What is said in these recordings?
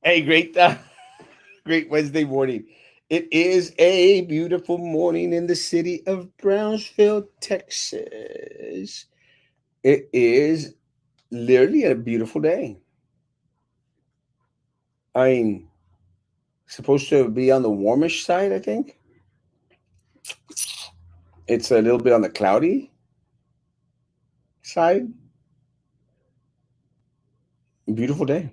Hey, great Wednesday morning. It is a beautiful morning in the city of Brownsville, Texas. It is literally a beautiful day. I mean, supposed to be on the warmish side, I think. It's a little bit on the cloudy side. Beautiful day.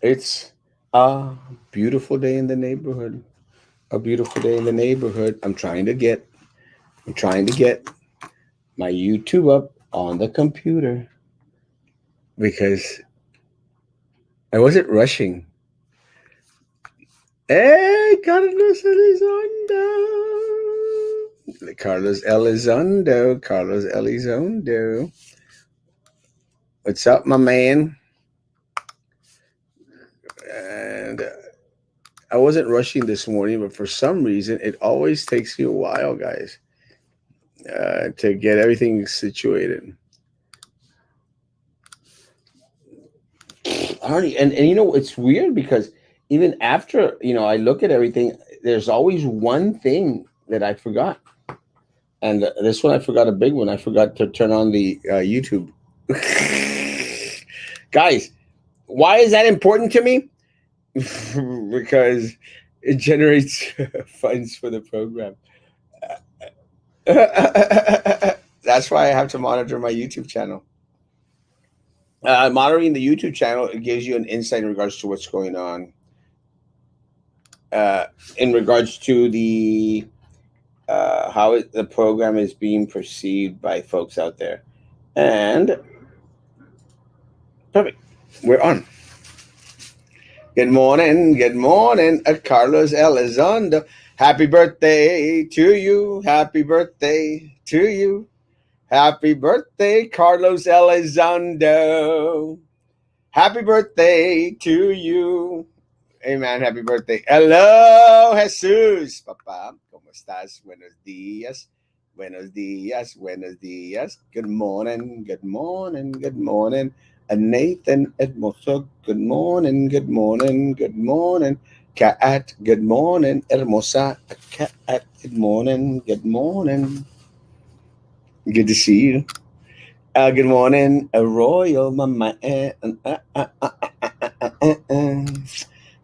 It's a beautiful day in the neighborhood. A beautiful day in the neighborhood. I'm trying to get my YouTube up on the computer because I wasn't rushing. Hey, Carlos Elizondo. Carlos Elizondo. What's up, my man? And I wasn't rushing this morning, but for some reason, it always takes me a while, guys, to get everything situated. And you know, it's weird because even after, I look at everything, there's always one thing that I forgot. And this one, I forgot a big one. I forgot to turn on the YouTube. Guys, why is that important to me? Because it generates funds for the program. That's why I have to monitor my YouTube channel. Monitoring the YouTube channel, it gives you an insight in regards to what's going on, uh, in regards to the program is being perceived by folks out there. And perfect, we're on. Good morning, Carlos Elizondo. Happy birthday to you. Happy birthday to you. Happy birthday, Carlos Elizondo. Happy birthday to you. Amen. Happy birthday. Hello, Jesus. Papa, ¿cómo estás? Buenos días. Buenos días. Buenos días. Good morning. Good morning. Good morning. Nathan Hermoso. Good morning. Good morning. Good morning. Cat. Good morning. Hermosa. Cat. Good morning. Good morning. Good to see you. Good morning, Royal Mama. Good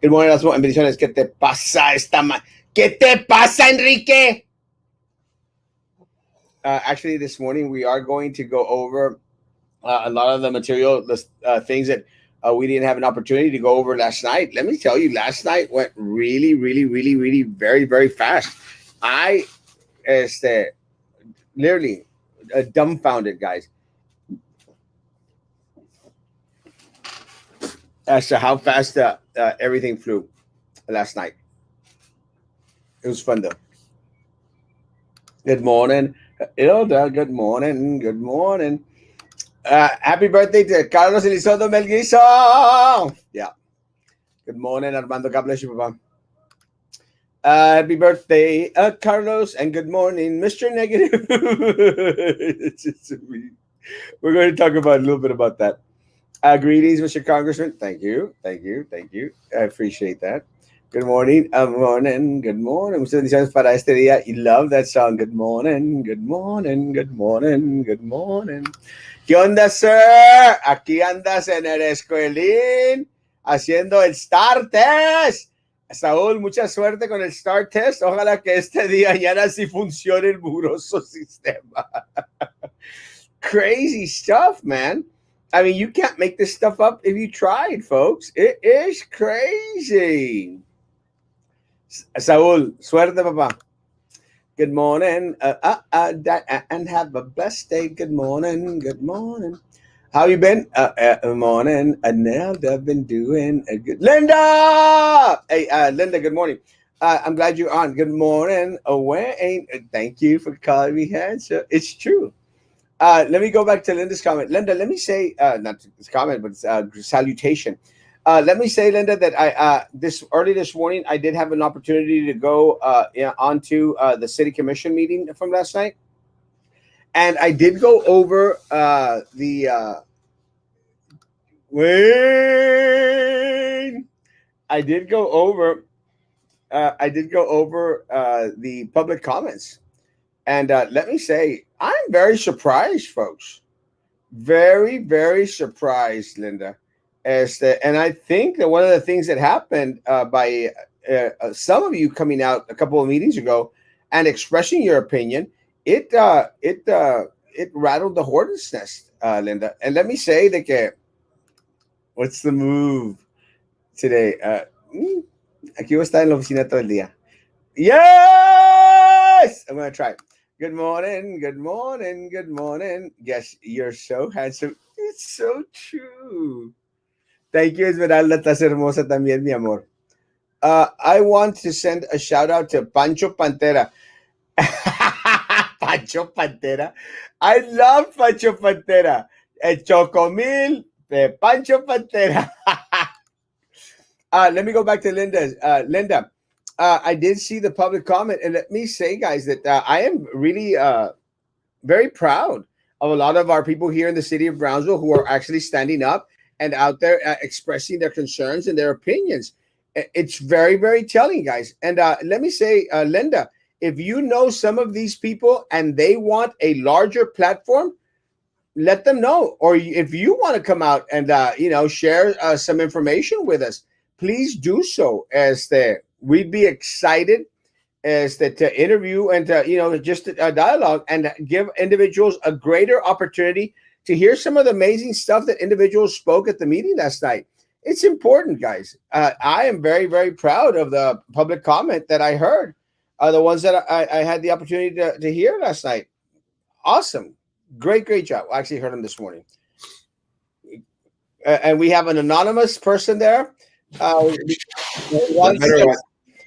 morning, Erasmo. En bendiciones. ¿Qué te pasa ¿Qué te pasa, Enrique? Actually, this morning we are going to go over a lot of the material, the things that we didn't have an opportunity to go over last night. Let me tell you, last night went really, really, really, really very, very fast. I, literally dumbfounded, guys, as to how fast everything flew last night. It was fun though. Good morning, Ilda. Good morning. Good morning. Happy birthday to Carlos Elizondo Melguizo. Yeah. Good morning, Armando. God bless you, Papa. Happy birthday, Carlos, and good morning, Mr. Negative. We're going to talk about a little bit about that. Greetings, Mr. Congressman. Thank you. Thank you. Thank you. I appreciate that. Good morning. Morning. Good morning. Muchas bendiciones para este día. You love that song. Good morning. Good morning. Good morning. Good morning. ¿Qué onda, sir? Aquí andas en el escuelín haciendo el Star Test. Saúl, mucha suerte con el Star Test. Ojalá que este día mañana sí funcione el mugroso sistema. Crazy stuff, man. I mean, you can't make this stuff up if you tried, folks. It is crazy. Saúl, suerte, papá. Good morning, and have a blessed day. Good morning, good morning. How you been? Morning. I've been doing a good. Linda, hey, Linda. Good morning. I'm glad you're on. Good morning, Wayne. Thank you for calling me handsome. It's true. Let me go back to Linda's comment. Linda, let me say, not this comment, but salutation. Let me say, Linda, that I this morning I did have an opportunity to go onto the city commission meeting from last night, and I did go over the Wayne. I did go over. I did go over the public comments, and let me say, I'm very surprised, folks. Very, very surprised, Linda. And I think that one of the things that happened by some of you coming out a couple of meetings ago and expressing your opinion, it rattled the hornet's nest, Linda. And let me say that what's the move today? Aquí voy a estar en la oficina todo el día. Yes, I'm gonna try. Good morning, good morning, good morning. Yes, you're so handsome. It's so true. Thank you, Esmeralda. Estás hermosa también, mi amor. I want to send a shout out to Pancho Pantera. Pancho Pantera. I love Pancho Pantera. El Chocomil de Pancho Pantera. Let me go back to Linda. Linda, I did see the public comment, and let me say, guys, that I am really very proud of a lot of our people here in the city of Brownsville who are actually standing up and out there expressing their concerns and their opinions. It's very, very telling, guys. And let me say, Linda, if you know some of these people and they want a larger platform, let them know. Or if you want to come out and share some information with us, please do so. We'd be excited to interview and to just a dialogue and give individuals a greater opportunity to hear some of the amazing stuff that individuals spoke at the meeting last night. It's important, guys. I am very, very proud of the public comment that I heard, the ones that I had the opportunity to hear last night. Awesome. Great job. I actually heard them this morning. And we have an anonymous person there who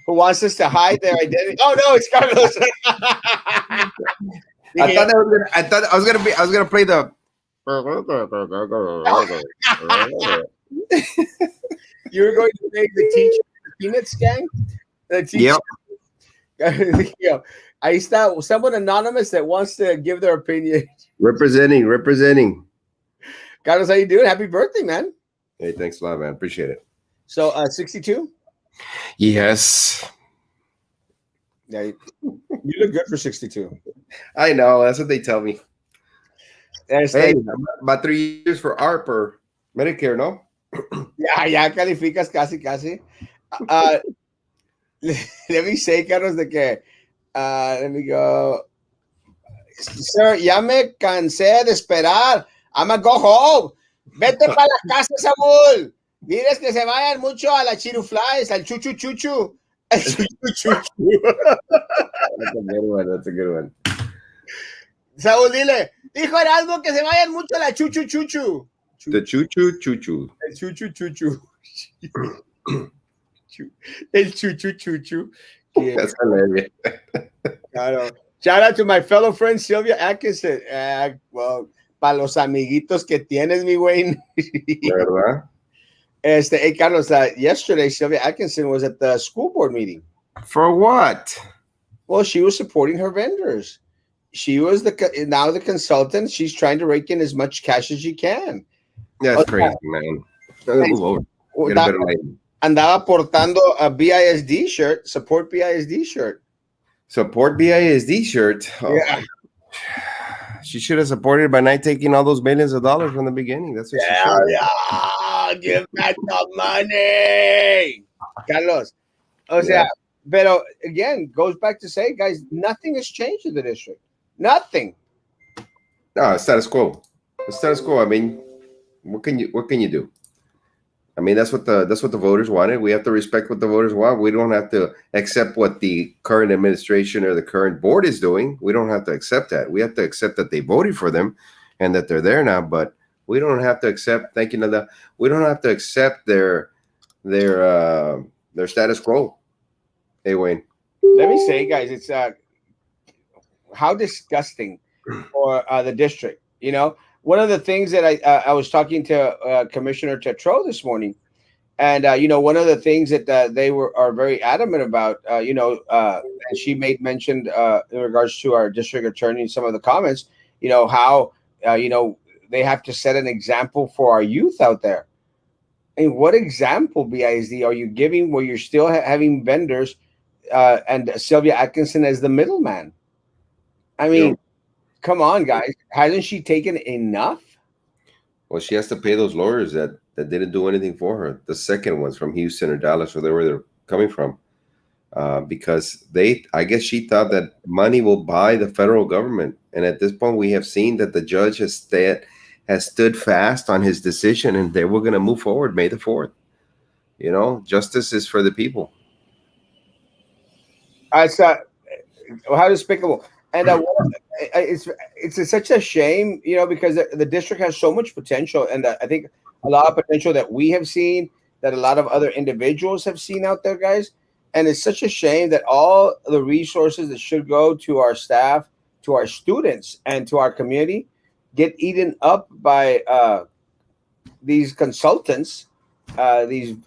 wants us to hide their identity. Oh no, it's Carlos. I was gonna play the. You were going to make the teacher Peanuts gang? The teacher. Yep. Ahí está someone anonymous that wants to give their opinion. Representing. Carlos, how you doing? Happy birthday, man. Hey, thanks a lot, man. Appreciate it. So 62? Yes. Yeah, you look good for 62. I know. That's what they tell me. Hey, about 3 years for ARP or Medicare, no? Ya calificas casi. Let me say, Carlos, de que let me go. Sir, ya me cansé de esperar. I'm gonna go home. Vete para la casa, Samuel. Diles que se vayan mucho a la chiruflies, al chuchu. That's a good one. Saúl, dijo Erasmo que se vayan mucho a la chuchu. The chuchu. El chuchu. El chuchu. That's hilarious. Shout out to my fellow friend Sylvia Atkinson. Well, para los amiguitos que tienes, mi güey. ¿Verdad? Hey, Carlos, yesterday Sylvia Atkinson was at the school board meeting. For what? Well, she was supporting her vendors. She was now the consultant. She's trying to rake in as much cash as she can. That's crazy, man. Move over. Get a better lighting. Andaba portando a BISD shirt. Support BISD shirt. Support BISD shirt. Oh, yeah. She should have supported by not taking all those millions of dollars from the beginning. That's what she should. Yeah, give back the money, Carlos. Yeah. Pero again, goes back to say, guys, nothing has changed in the district. Nothing. No, it's status quo. It's status quo. I mean, what can you do? I mean, that's what the voters wanted. We have to respect what the voters want. We don't have to accept what the current administration or the current board is doing. We don't have to accept that. We have to accept that they voted for them and that they're there now. But we don't have to accept. Thank you, Nada. We don't have to accept their status quo. Hey, Wayne. Let me say, guys, it's how disgusting for the district. You know, one of the things that I was talking to Commissioner Tetreault this morning, and one of the things that they are very adamant about, and she made mention in regards to our district attorney, some of the comments, how they have to set an example for our youth out there. And what example, BISD, are you giving where you're still having vendors and Sylvia Atkinson as the middleman? I You know, mean, come on, guys. Hasn't she taken enough? well, she has to pay those lawyers that didn't do anything for her. The second ones from Houston or Dallas or where they're coming from, because I guess she thought that money will buy the federal government, and at this point, we have seen that the judge has stood fast on his decision, and they were going to move forward May 4th. You know, justice is for the people. It's how despicable. And it's such a shame, because the district has so much potential, and I think a lot of potential that we have seen, that a lot of other individuals have seen out there, guys. And it's such a shame that all the resources that should go to our staff, to our students, and to our community get eaten up by these consultants, these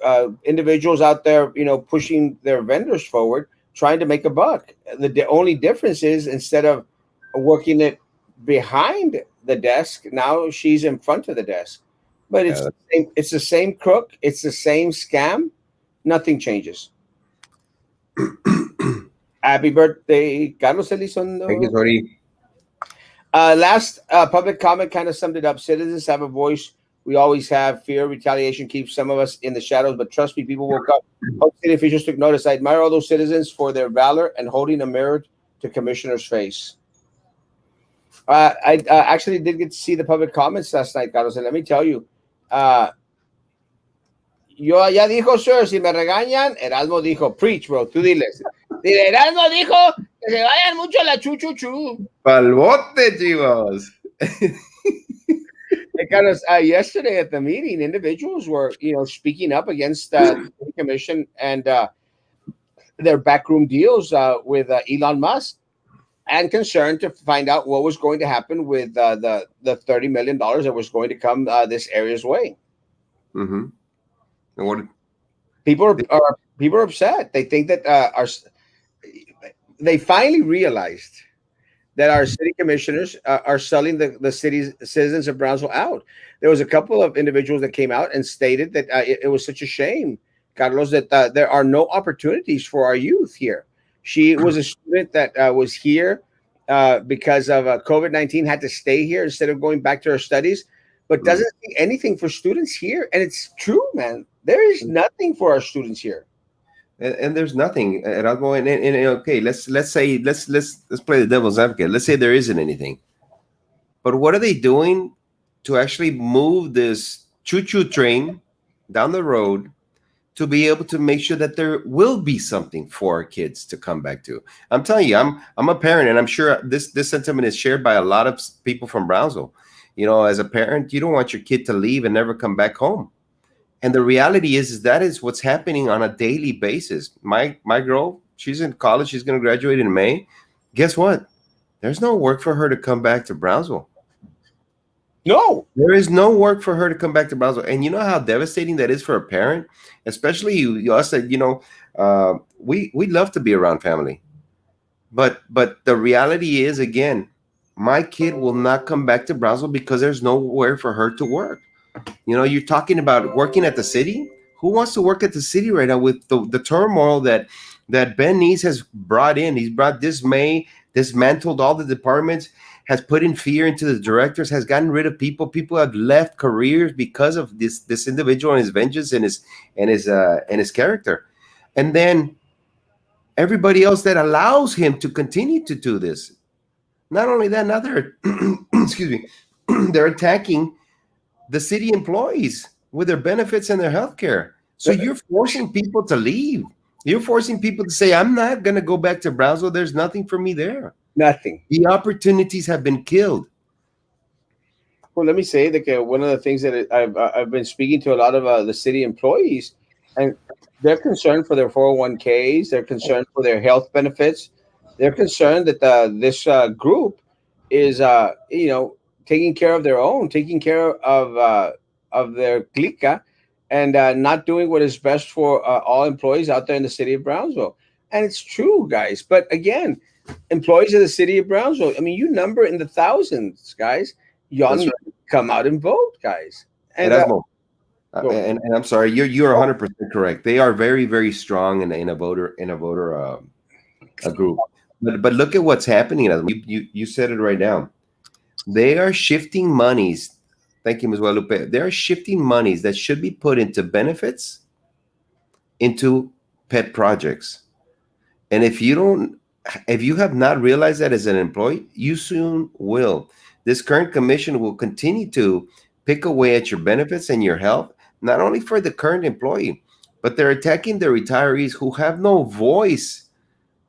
individuals out there, pushing their vendors forward, trying to make a buck. The only difference is, instead of working it behind the desk, now she's in front of the desk. But Yeah. it's the same crook, it's the same scam. Nothing changes. Happy birthday, Carlos Thank you, Elizondo. Tori. Last public comment kind of summed it up. Citizens have a voice. We always have. Fear, retaliation keeps some of us in the shadows, but trust me, people woke up. Hope city officials took notice. I admire all those citizens for their valor and holding a mirror to commissioner's face. I actually did get to see the public comments last night, Carlos, and let me tell you, uh, yo ya dijo, sir, si me regañan, Erasmo dijo, preach, bro, tú diles. Erasmo dijo que se vayan mucho a la chuchuchu. Pal bote, chivos. Because yesterday at the meeting, individuals were, speaking up against the city commission and their backroom deals with Elon Musk, and concerned to find out what was going to happen with the $30 million that was going to come this area's way. Mm-hmm. And what? People are upset. They think that they finally realized that our city commissioners are selling the city's citizens of Brownsville out. There was a couple of individuals that came out and stated that it was such a shame, Carlos, that there are no opportunities for our youth here. She was a student that was here because of COVID-19, had to stay here instead of going back to her studies, but doesn't see anything for students here. And it's true, man. There is nothing for our students here. And there's nothing, Erasmo. And okay, let's say let's play the devil's advocate. Let's say there isn't anything, but what are they doing to actually move this choo-choo train down the road to be able to make sure that there will be something for our kids to come back to? I'm telling you, I'm a parent, and I'm sure this sentiment is shared by a lot of people from Brownsville. You know, as a parent, you don't want your kid to leave and never come back home. And the reality is that is what's happening on a daily basis. My girl, she's in college, she's going to graduate in May. Guess what? There's no work for her to come back to Brownsville. No. There is no work for her to come back to Brownsville. And you know how devastating that is for a parent, especially you us that, we love to be around family. But the reality is, again, my kid will not come back to Brownsville because there's nowhere for her to work. You know, you're talking about working at the city. Who wants to work at the city right now with the turmoil that Ben Nees has brought in? He's brought dismay, dismantled all the departments, has put in fear into the directors, has gotten rid of people. People have left careers because of this individual and his vengeance and his character. And then everybody else that allows him to continue to do this. Not only that, now they're excuse me, they're attacking the city employees with their benefits and their health care. So you're forcing people to leave. You're forcing people to say, I'm not going to go back to Brownsville. There's nothing for me there. Nothing. The opportunities have been killed. Well, let me say that one of the things that I've been speaking to a lot of the city employees, and they're concerned for their 401ks. They're concerned for their health benefits. They're concerned that this group is, taking care of their own, taking care of their clica, and not doing what is best for all employees out there in the city of Brownsville. And it's true, guys. But again, employees of the city of Brownsville, I mean, you number in the thousands, guys. Y'all That's need right. to come out and vote, guys. And Erasmo, Go. And I'm sorry, you're 100% correct. They are very very strong in a voter a group. But look at what's happening. You said it right now. They are shifting monies. Thank you, Ms. Guadalupe. They are shifting monies that should be put into benefits into pet projects. And if you have not realized that as an employee, you soon will. This current commission will continue to pick away at your benefits and your health, not only for the current employee, but they're attacking the retirees who have no voice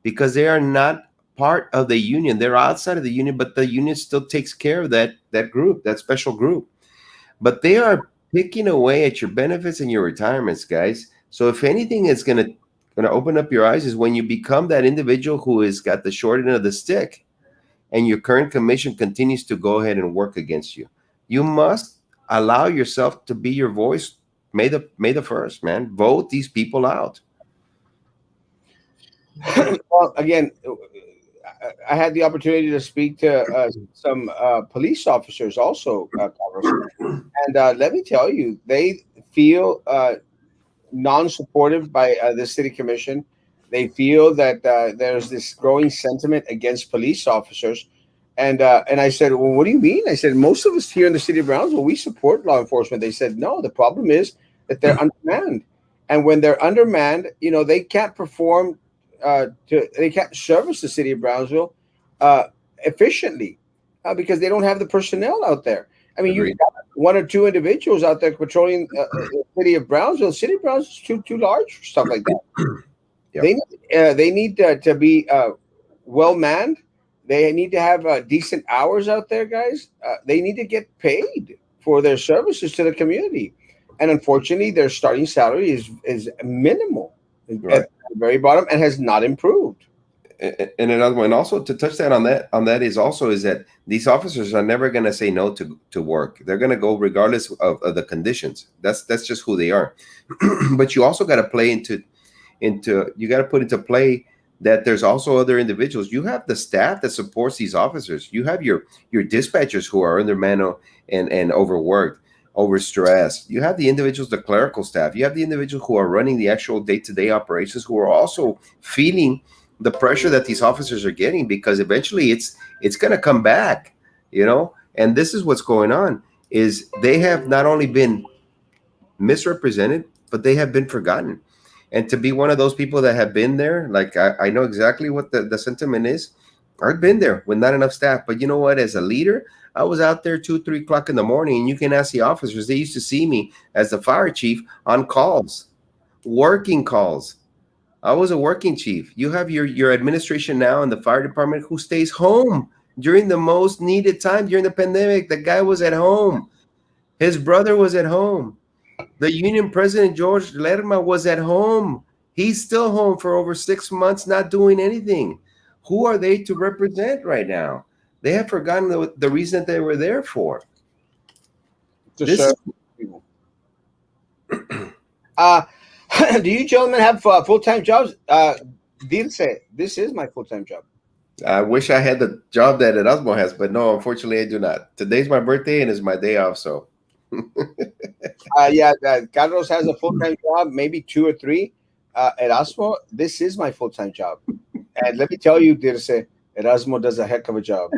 because they are not part of the union. They're outside of the union, but the union still takes care of that group, that special group. But they are picking away at your benefits and your retirements, guys. So if anything is gonna open up your eyes is when you become that individual who has got the short end of the stick, and your current commission continues to go ahead and work against you. You must allow yourself to be your voice. May the first, man. Vote these people out. Well, again, I had the opportunity to speak to some police officers also, Carlos. And let me tell you, they feel non-supportive by the city commission. They feel that there's this growing sentiment against police officers, and I said, well, what do you mean? I said, most of us here in the city of Brownsville, we support law enforcement. They said, no, the problem is that they're undermanned, and when they're undermanned, they can't perform, they can't service the city of Brownsville uh, efficiently because they don't have the personnel out there. I mean, you've Agreed. got one or two individuals out there patrolling the city of Brownsville. City of Brownsville is too large for stuff like that. Yep. They need to be well manned. They need to have decent hours out there, guys. They need to get paid for their services to the community. And unfortunately, their starting salary is minimal Right. at the very bottom and has not improved. And another one also to touch that on that is that these officers are never going to say no to work. They're going to go regardless of the conditions. That's just who they are. But you also got to play into you got to put into play that there's also other individuals. You have the staff that supports these officers. You have your dispatchers who are undermanned and overworked, overstressed. You have the individuals, the clerical staff. You have the individuals who are running the actual day-to-day operations who are also feeling the pressure that these officers are getting because eventually it's going to come back, and this is what's going on is they have not only been misrepresented, but they have been forgotten. And to be one of those people that have been there, like I know exactly what the sentiment is. I've been there with not enough staff, but you know what? As a leader, I was out there 2, 3 o'clock in the morning, and you can ask the officers. They used to see me as the fire chief on calls, working calls. I was a working chief. You have your administration now in the fire department who stays home during the most needed time during the pandemic. The guy was at home. His brother was at home. The union president, George Lerma, was at home. He's still home for over 6 months, not doing anything. Who are they to represent right now? They have forgotten the reason that they were there for. To This serve is people. Uh, do you gentlemen have full time jobs? Dirce, this is my full time job. I wish I had the job that Erasmo has, but no, unfortunately, I do not. Today's my birthday and it's my day off, so Yeah, Carlos has a full time job, maybe two or three. Erasmo, this is my full time job. And let me tell you, Dirce, Erasmo does a heck of a job.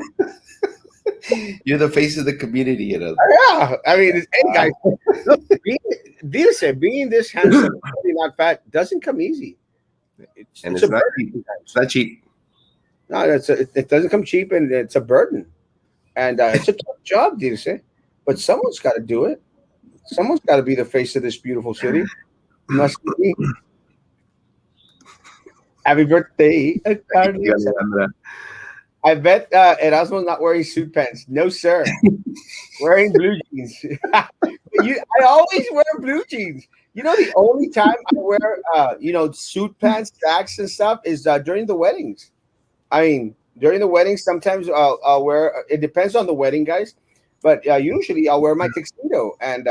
you're the face of the community, Erasmo. Yeah, I mean, hey guys, look, Dirce, being this handsome, really not fat, doesn't come easy. And It's a it's not burden cheap. It's sometimes. not cheap. No, it doesn't come cheap, and it's a burden, and it's a tough job, Dirce. But someone's got to do it. Someone's got to be the face of this beautiful city. Must be. Happy birthday, Yeah, Carlos. yeah, I bet Erasmo's not wearing suit pants. No, sir. Wearing blue jeans. I always wear blue jeans. The only time I wear, suit pants, sacks, and stuff is during the weddings. I mean, during the weddings, sometimes I'll wear. It depends on the wedding, guys. But usually I'll wear my tuxedo and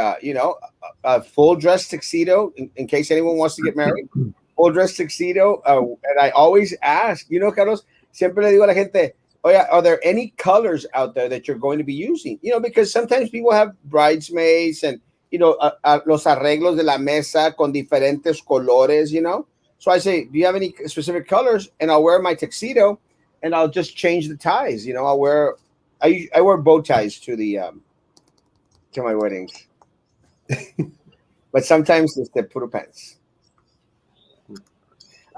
a full dress tuxedo in case anyone wants to get married. Full dress tuxedo, and I always ask, Carlos, siempre le digo a la gente, oh yeah, are there any colors out there that you're going to be using? Because sometimes people have bridesmaids and los arreglos de la mesa con diferentes colores, So I say, do you have any specific colors? And I'll wear my tuxedo, and I'll just change the ties. I wear bow ties to my weddings, but sometimes it's the puro pants.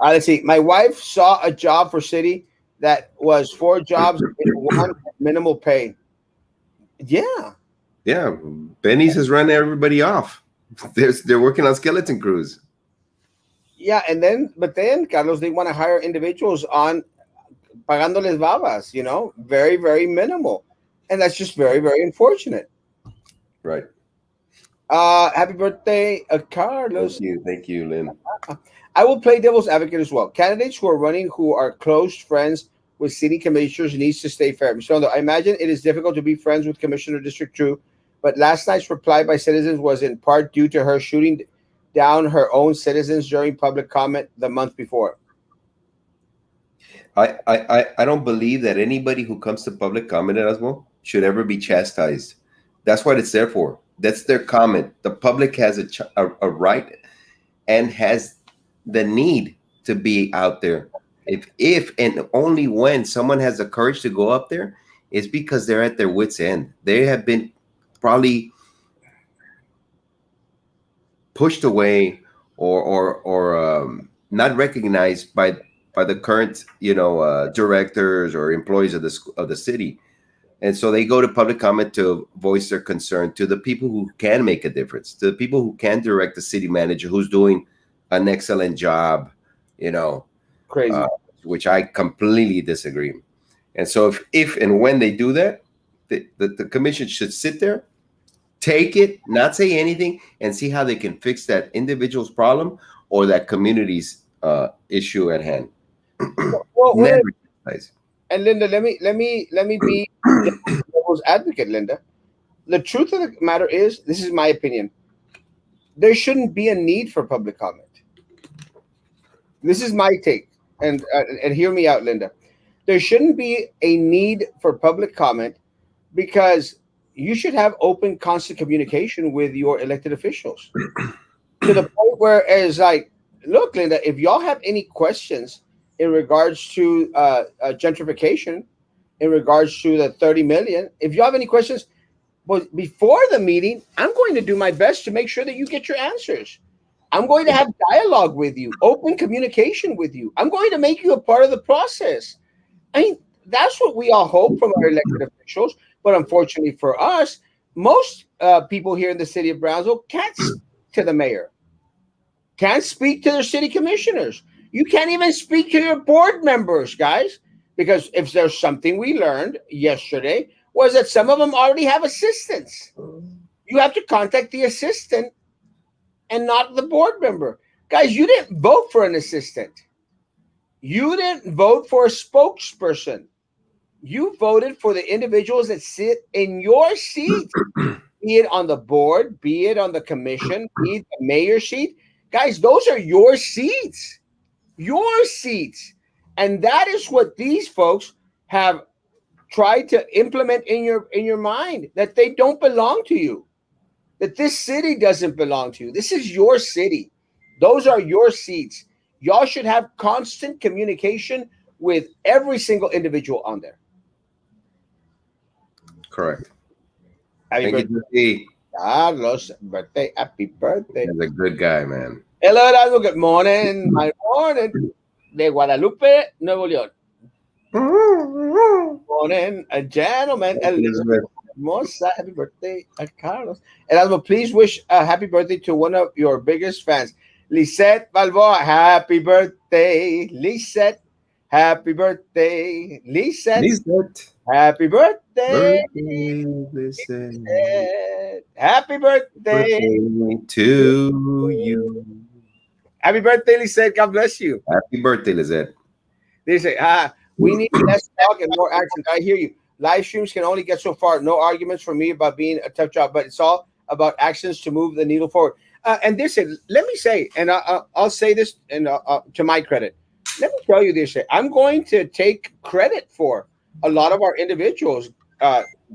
Let's see. My wife saw a job for city that was four jobs in one at minimal pay. Yeah, Yeah, Benny's has run everybody off. They're working on skeleton crews. yeah, but then Carlos, they want to hire individuals on pagándoles babas. Very very minimal, and that's just very very unfortunate. Right. Happy birthday, Carlos. Thank you, Lynn. I will play devil's advocate as well. Candidates who are running who are close friends with city commissioners needs to stay fair. Mr. Rondo, I imagine it is difficult to be friends with Commissioner District 2, but last night's reply by citizens was in part due to her shooting down her own citizens during public comment the month before. I don't believe that anybody who comes to public comment, Erasmo, should ever be chastised. That's what it's there for. That's their comment. The public has a right and has the need to be out there. If and only when someone has the courage to go up there, it's because they're at their wits' end. They have been probably pushed away or not recognized by the current directors or employees of the city, and so they go to public comment to voice their concern to the people who can make a difference, to the people who can direct the city manager who's doing an excellent job, you know, Crazy. uh, which I completely disagree. And so if and when they do that, the commission should sit there, take it, not say anything, and see how they can fix that individual's problem or that community's issue at hand. Well, Never, guys. and Linda, let me be devil's advocate, Linda. The truth of the matter is, this is my opinion. There shouldn't be a need for public comment. This is my take, and hear me out, Linda. There shouldn't be a need for public comment because you should have open, constant communication with your elected officials to the point where it's like, look, Linda, if y'all have any questions in regards to gentrification, in regards to the 30 million, if you have any questions, well, before the meeting, I'm going to do my best to make sure that you get your answers. I'm going to have dialogue with you, open communication with you. I'm going to make you a part of the process. I mean, that's what we all hope from our elected officials. But unfortunately for us, most people here in the city of Brownsville can't speak to the mayor, can't speak to their city commissioners. You can't even speak to your board members, guys, because if there's something we learned yesterday was that some of them already have assistants. You have to contact the assistant and not the board member. Guys, you didn't vote for an assistant. You didn't vote for a spokesperson. You voted for the individuals that sit in your seat, be it on the board, be it on the commission, be it the mayor's seat. Guys, those are your seats. Your seats. And that is what these folks have tried to implement in your mind, that they don't belong to you. That this city doesn't belong to you. This is your city. Those are your seats. Y'all should have constant communication with every single individual on there. Correct. Happy Thank birthday, you, Jesse. Carlos. Birthday. Happy birthday. He's a good guy, man. Hello, Erasmo. Good morning. My morning. De Guadalupe, Nuevo León. Morning. A gentleman. Elizabeth. Hermosa. Happy birthday, Carlos. Erasmo, please wish a happy birthday to one of your biggest fans, Lisette Balboa. Happy birthday, Lisette. Happy birthday, Lisette. Lisette. Happy birthday, Birthday, Lisette. Lisette. Happy birthday. Birthday to you. Happy birthday, Lisette. God bless you. Happy birthday, Lisette. They say, we need less talk and more action. I hear you. Live streams can only get so far. No arguments for me about being a tough job, but it's all about actions to move the needle forward. And this, let me say, and I'll say this, and to my credit, let me tell you this. I'm going to take credit for a lot of our individuals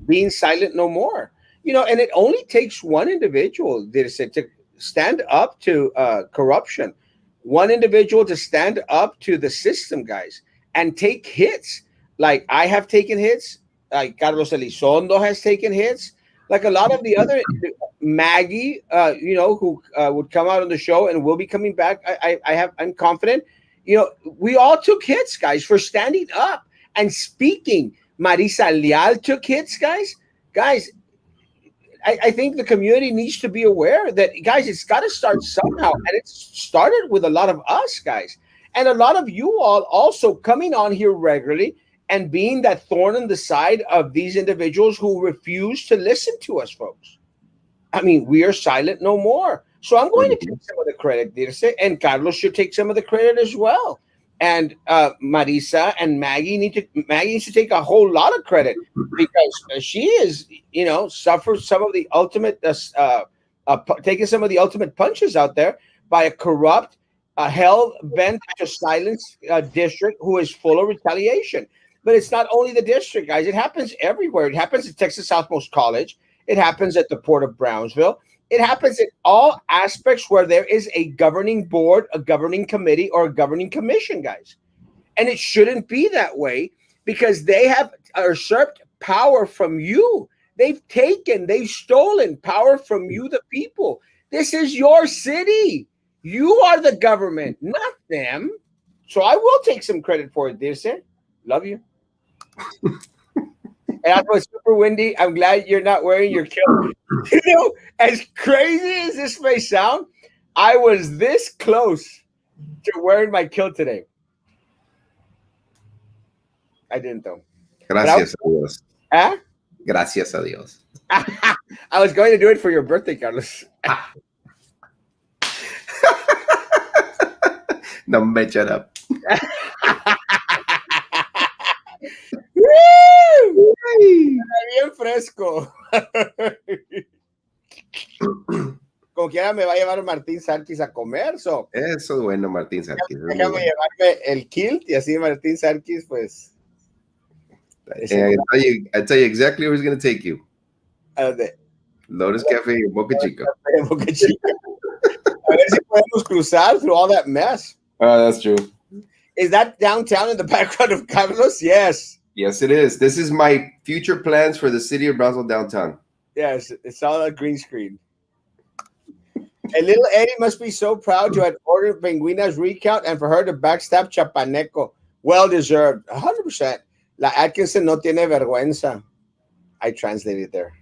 being silent no more. And it only takes one individual, they said, to stand up to corruption, one individual to stand up to the system, guys, and take hits. Like I have taken hits, like Carlos Elizondo has taken hits, like a lot of the other Maggie, who would come out on the show and will be coming back. I'm confident. We all took hits, guys, for standing up and speaking. Marisa Leal took hits, guys. Guys, I think the community needs to be aware that, guys, it's got to start somehow, and it started with a lot of us, guys, and a lot of you all also coming on here regularly and being that thorn in the side of these individuals who refuse to listen to us, folks. I mean, we are silent no more. So I'm going to take Mhm. some of the credit, Dirce, and Carlos should take some of the credit as well. And Marisa and Maggie needs to take a whole lot of credit because she is, suffered some of the ultimate, taking some of the ultimate punches out there by a corrupt, hell bent to silence district who is full of retaliation. But it's not only the district, guys. It happens everywhere. It happens at Texas Southmost College. It happens at the Port of Brownsville. It happens in all aspects where there is a governing board, a governing committee, or a governing commission, guys. And it shouldn't be that way because they have usurped power from you. They've stolen power from you, the people. This is your city. You are the government, not them. So I will take some credit for it, dear sir. Love you. And that's what's super windy. I'm glad you're not wearing your kilt. As crazy as this may sound, I was this close to wearing my kilt today. I didn't though. But Gracias a Dios. I, Gracias a Dios. I was going to do it for your birthday, Carlos. No me shut up. ¡Woo! Ay. Bien fresco. Como quiera me va a llevar Martín Sarkis a comer. So, Eso es bueno, Martín Sarkis. Es muy déjame bueno. llevarme el kilt y así Martín Sarkis, pues. And I tell you exactly where he's going to take you. ¿A dónde? Lotus Cafe in Boca Chica. Boca Chica. A ver si podemos cruzar through all that mess. Oh, that's true. Is that downtown in the background of Carlos? Yes. Yes, it is. This is my future plans for the city of Brownsville downtown. Yes, it's all a green screen. And little Eddie must be so proud to have ordered Penguina's recount and for her to backstab Chapaneco. Well deserved. 100%. La Atkinson no tiene vergüenza. I translated there.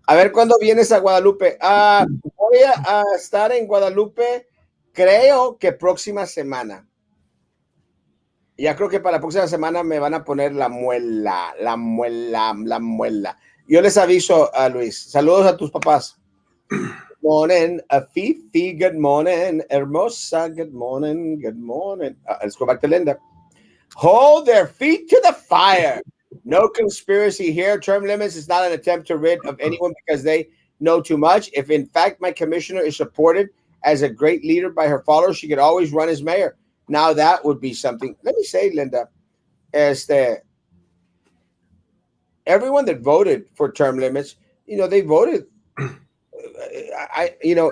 A ver cuándo vienes a Guadalupe. Voy a estar en Guadalupe, creo que próxima semana. Ya creo que para la próxima semana me van a poner la muela. Yo les aviso a Luis. Saludos a tus papás. Good morning, Fifi. Good morning, Hermosa. Good morning. Good morning. Let's go back to Linda. Hold their feet to the fire. No conspiracy here. Term limits is not an attempt to rid of anyone because they know too much. If in fact my commissioner is supported as a great leader by her followers, she could always run as mayor. Now that would be something. Let me say, Linda, everyone that voted for term limits, they voted.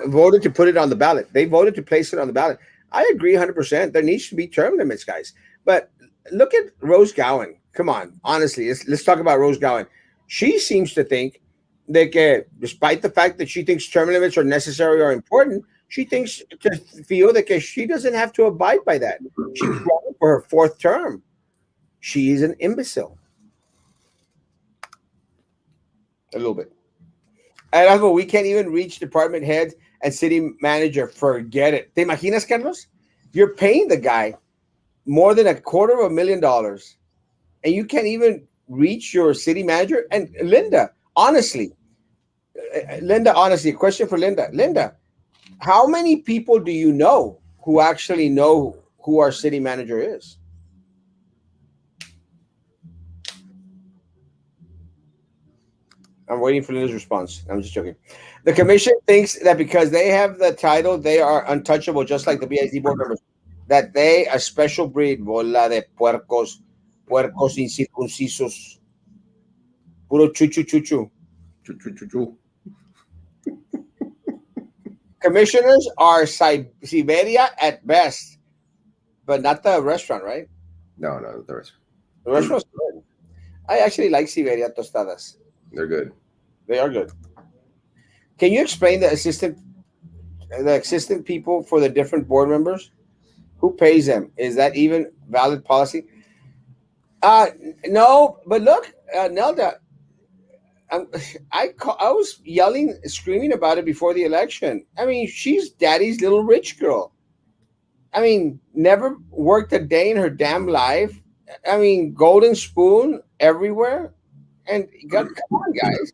Voted to put it on the ballot. They voted to place it on the ballot. I agree 100%. There needs to be term limits, guys. But look at Rose Gowen. Come on, honestly, let's talk about Rose Gowen. She seems to think that, despite the fact that she thinks term limits are necessary or important, she thinks to feel that she doesn't have to abide by that. She's running for her fourth term. She is an imbecile. A little bit. Erasmo, we can't even reach department heads and city manager. Forget it. ¿Te imaginas, Carlos? You're paying the guy more than $250,000, and you can't even reach your city manager. And Linda, honestly, a question for Linda. Linda, how many people do you know who actually know who our city manager is? I'm waiting for Linda's response. I'm just joking. The commission thinks that because they have the title, they are untouchable, just like the BID board members. That they a special breed, bola de puercos incircuncisos. Puro chuchu chuchu. Choo, choo, choo, choo. Commissioners are Siberia at best, but not the restaurant, right? No, no, the rest. The restaurant's good. I actually like Siberia tostadas. They're good. They are good. Can you explain the assistant people for the different board members? Who pays them? Is that even valid policy? Uh, no, but look, Nelda, I'm, I was yelling, screaming about it before the election. I mean, she's daddy's little rich girl. I mean, never worked a day in her damn life. I mean, golden spoon everywhere. And God, come on, guys.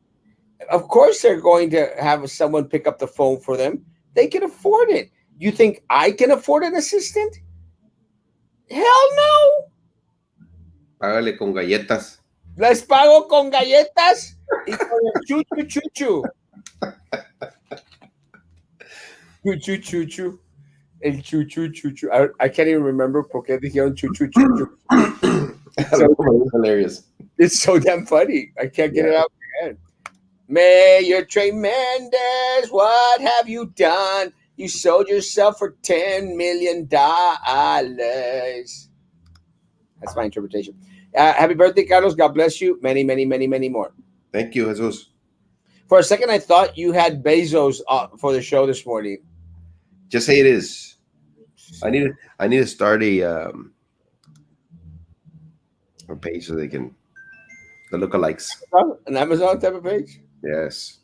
Of course, they're going to have someone pick up the phone for them. They can afford it. You think I can afford an assistant? Hell no. Págale con galletas. Les pago con galletas y con el chuchu chuchu. Chuchu chuchu. El chuchu chuchu. I can't even remember por qué dijeron chuchu chuchu. So, It's hilarious. it's so damn funny. I can't get it Yeah. out of my head. Mayor Trey Mendez, what have you done? You sold yourself for $10 million. That's my interpretation. Happy birthday, Carlos. God bless you. Many, many, many, many more. Thank you, Jesus. For a second, I thought you had Bezos for the show this morning. Just say it is. I need to start a page so they can the lookalikes. An Amazon type of page. Yes.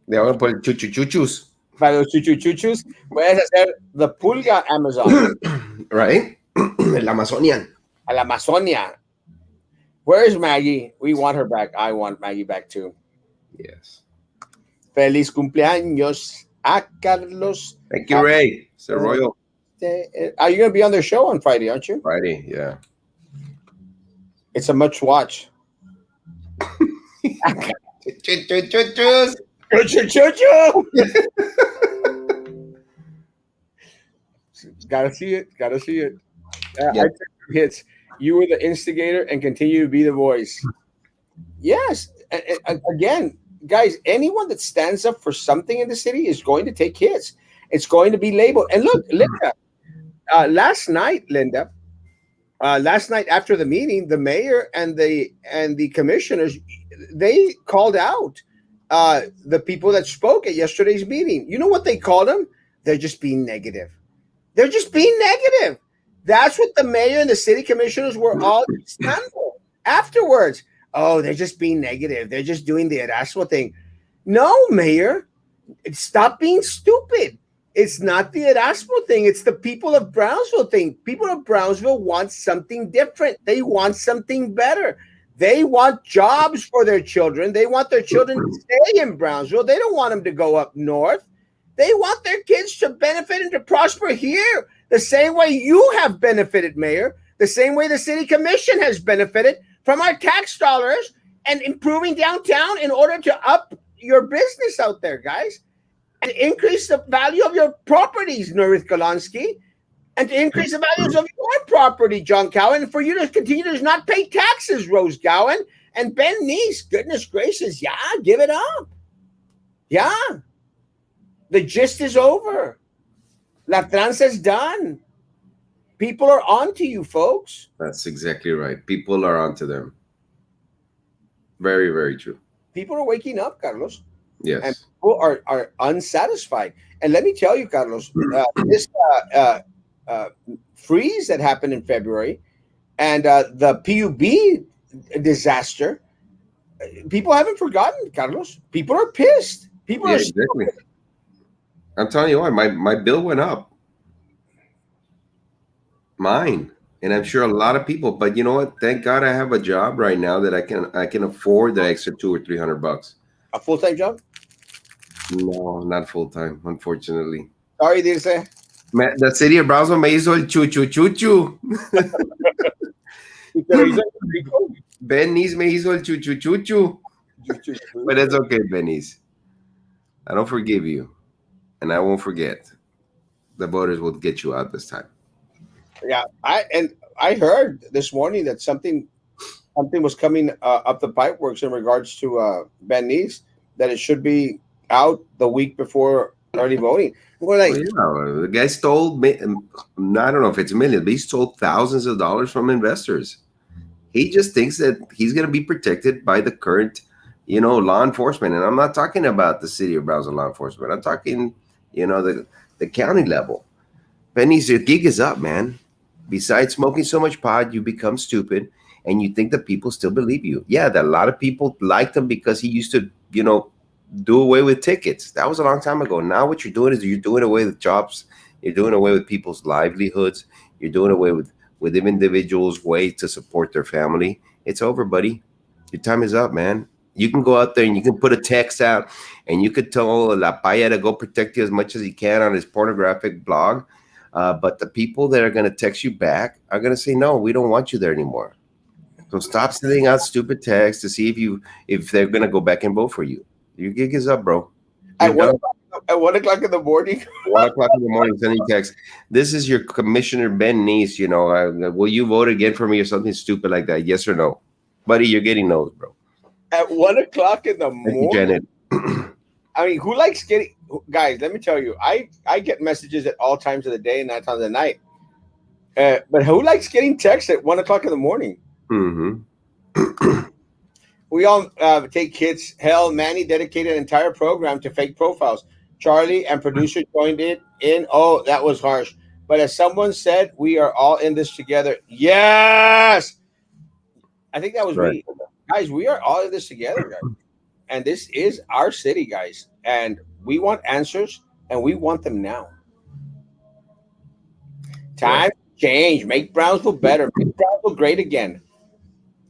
They want to put chuchus, Para los chuchuchuchus, puedes hacer the Pulga Amazon. right? El Amazonian. Al Amazonia. Where's Maggie? We want her back. I want Maggie back too. Yes. Feliz cumpleaños a Carlos. Thank you, Ray. It's a royal Are you going to be on their show on Friday, aren't you? Friday. Yeah. It's a much watch. Chuchus. Choo-choo-choo-choo. Gotta see it. Gotta see it. Yeah. I took your hits. You were the instigator and continue to be the voice. Yes. Again, guys, anyone that stands up for something in the city is going to take hits. It's going to be labeled. And look, Linda, last night after the meeting, the mayor and the commissioners, they called out the people that spoke at yesterday's meeting. You know what they called them? They're just being negative. They're just being negative. That's what the mayor and the city commissioners were all scandal afterwards. Oh, they're just being negative. They're just doing the Erasmo thing. No, mayor, stop being stupid. It's not the Erasmo thing. It's the people of Brownsville thing. People of Brownsville want something different. They want something better. They want jobs for their children. They want their children to stay in Brownsville. They don't want them to go up north. They want their kids to benefit and to prosper here the same way you have benefited, Mayor, the same way the city commission has benefited from our tax dollars and improving downtown in order to up your business out there, guys, and increase the value of your properties, Norith Golonsky, and to increase the values of your property, John Cowan, and for you to continue to not pay taxes, Rose Gowan, and Ben Neese. Goodness gracious, yeah, give it up. Yeah. The gist is over. La tranza is done. People are on to you, folks. That's exactly right. People are onto them. Very, very true. People are waking up, Carlos. Yes. And people are unsatisfied. And let me tell you, Carlos, this freeze that happened in February and the PUB disaster, people haven't forgotten, Carlos. People are pissed. People Yeah, are exactly. I'm telling you what, my bill went up. Mine. And I'm sure a lot of people, but you know what? Thank God I have a job right now that I can afford the extra $200 or $300. a full-time job. No, not full time, unfortunately. Sorry, Dirce. The city of Brownsville me hizo el chuchu. Benny's me hizo el chuchu. But it's okay, Benny's. I don't forgive you. And I won't forget. The voters will get you out this time. Yeah, I heard this morning that something something was coming up the pipeworks in regards to Ben Neese, that it should be out the week before early voting. We're Well, like, yeah, the guy stole. I don't know if it's millions, but he stole thousands of dollars from investors. He just thinks that he's going to be protected by the current, law enforcement. And I'm not talking about the city of Brownsville law enforcement. I'm talking, the county level. Benny's, your gig is up, man. Besides smoking so much pot, you become stupid, and you think that people still believe you. Yeah, that a lot of people liked him because he used to, do away with tickets. That was a long time ago. Now what you're doing is you're doing away with jobs. You're doing away with people's livelihoods. You're doing away with individuals' way to support their family. It's over, buddy. Your time is up, man. You can go out there and you can put a text out, and you could tell La Paya to go protect you as much as he can on his pornographic blog. But the people that are going to text you back are going to say, no, we don't want you there anymore. So stop sending out stupid texts to see if they're going to go back and vote for you. Your gig is up, bro. You're at one done. o'clock, at 1 o'clock in the morning. 1 o'clock in the morning, sending text. This is your Commissioner Ben Neese. Will you vote again for me or something stupid like that? Yes or no, buddy? You're getting no's, bro. At 1 o'clock in the Thank you, morning. Janet. I mean, who likes getting, guys? Let me tell you, I get messages at all times of the day and night times of the night. But who likes getting texts at 1 o'clock in the morning? Mm-hmm. We all take hits. Hell, Manny dedicated an entire program to fake profiles. Charlie and producer joined it in. Oh, that was harsh. But as someone said, we are all in this together. Yes, I think that was Right. me, guys. We are all in this together, guys. And this is our city, guys. And we want answers, and we want them now. Right. Time to change. Make Brownsville better. Make Brownsville great again.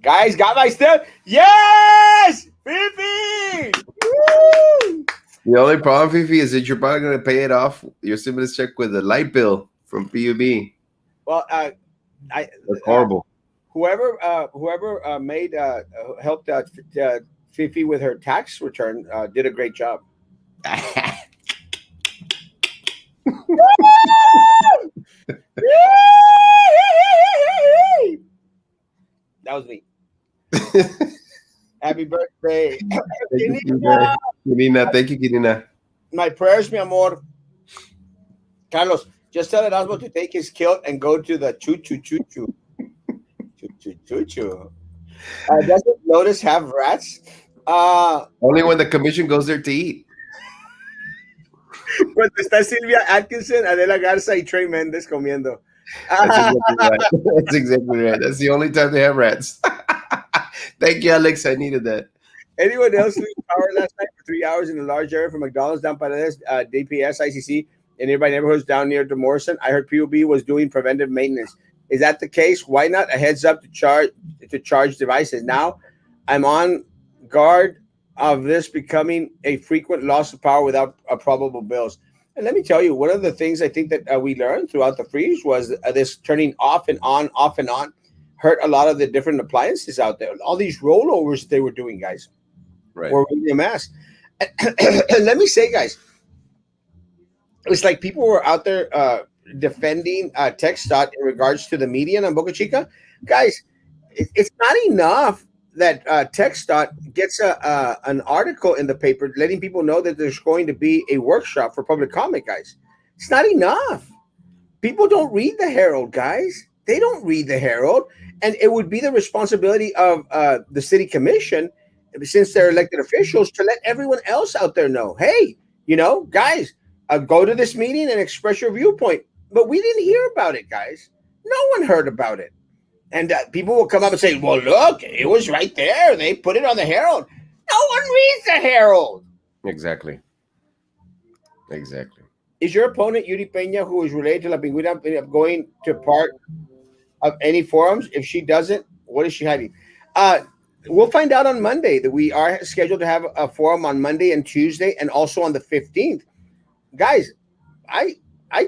Guys, got my stuff. Yes, Fifi. Woo! The only problem, Fifi, is that you're probably going to pay it off your stimulus check with a light bill from PUB. Well, I That's horrible. whoever made helped Fifi with her tax return did a great job. That was me. Happy birthday. Thank you, Kirina. Thank you, Kirina. My prayers, mi amor. Carlos, just tell Erasmo to take his kilt and go to the choo choo choo choo. Choo choo choo choo. Doesn't Lotus have rats? Only when the commission goes there to eat. Cuando está Silvia Atkinson, Adela Garza y Trey Méndez comiendo. That's exactly right. That's exactly right. That's the only time they have rats. Thank you, Alex. I needed that. Anyone else lose power last night for 3 hours in a large area from McDonald's down Paredes, DPS, ICC, and nearby neighborhoods down near to Morrison? I heard PUB was doing preventive maintenance. Is that the case? Why not a heads up to charge devices? Now I'm on guard of this becoming a frequent loss of power without probable bills. And let me tell you, one of the things I think that we learned throughout the freeze was this turning off and on, hurt a lot of the different appliances out there. All these rollovers they were doing, guys, Right. were really a mess. And let me say, guys, it's like people were out there defending TechStot in regards to the median on Boca Chica. Guys, it's not enough that TechStot gets an article in the paper letting people know that there's going to be a workshop for public comment, guys. It's not enough. People don't read the Herald, guys. They don't read the Herald. And it would be the responsibility of the city commission, since they're elected officials, to let everyone else out there know, hey, guys, go to this meeting and express your viewpoint. But we didn't hear about it, guys. No one heard about it. And people will come up and say, well, look, it was right there. They put it on the Herald. No one reads the Herald. Exactly. Exactly. Is your opponent, Yuri Peña, who is related to La Pingüina, going to part of any forums? If she doesn't, what is she hiding? We'll find out on Monday. That we are scheduled to have a forum on Monday and Tuesday, and also on the 15th. Guys, I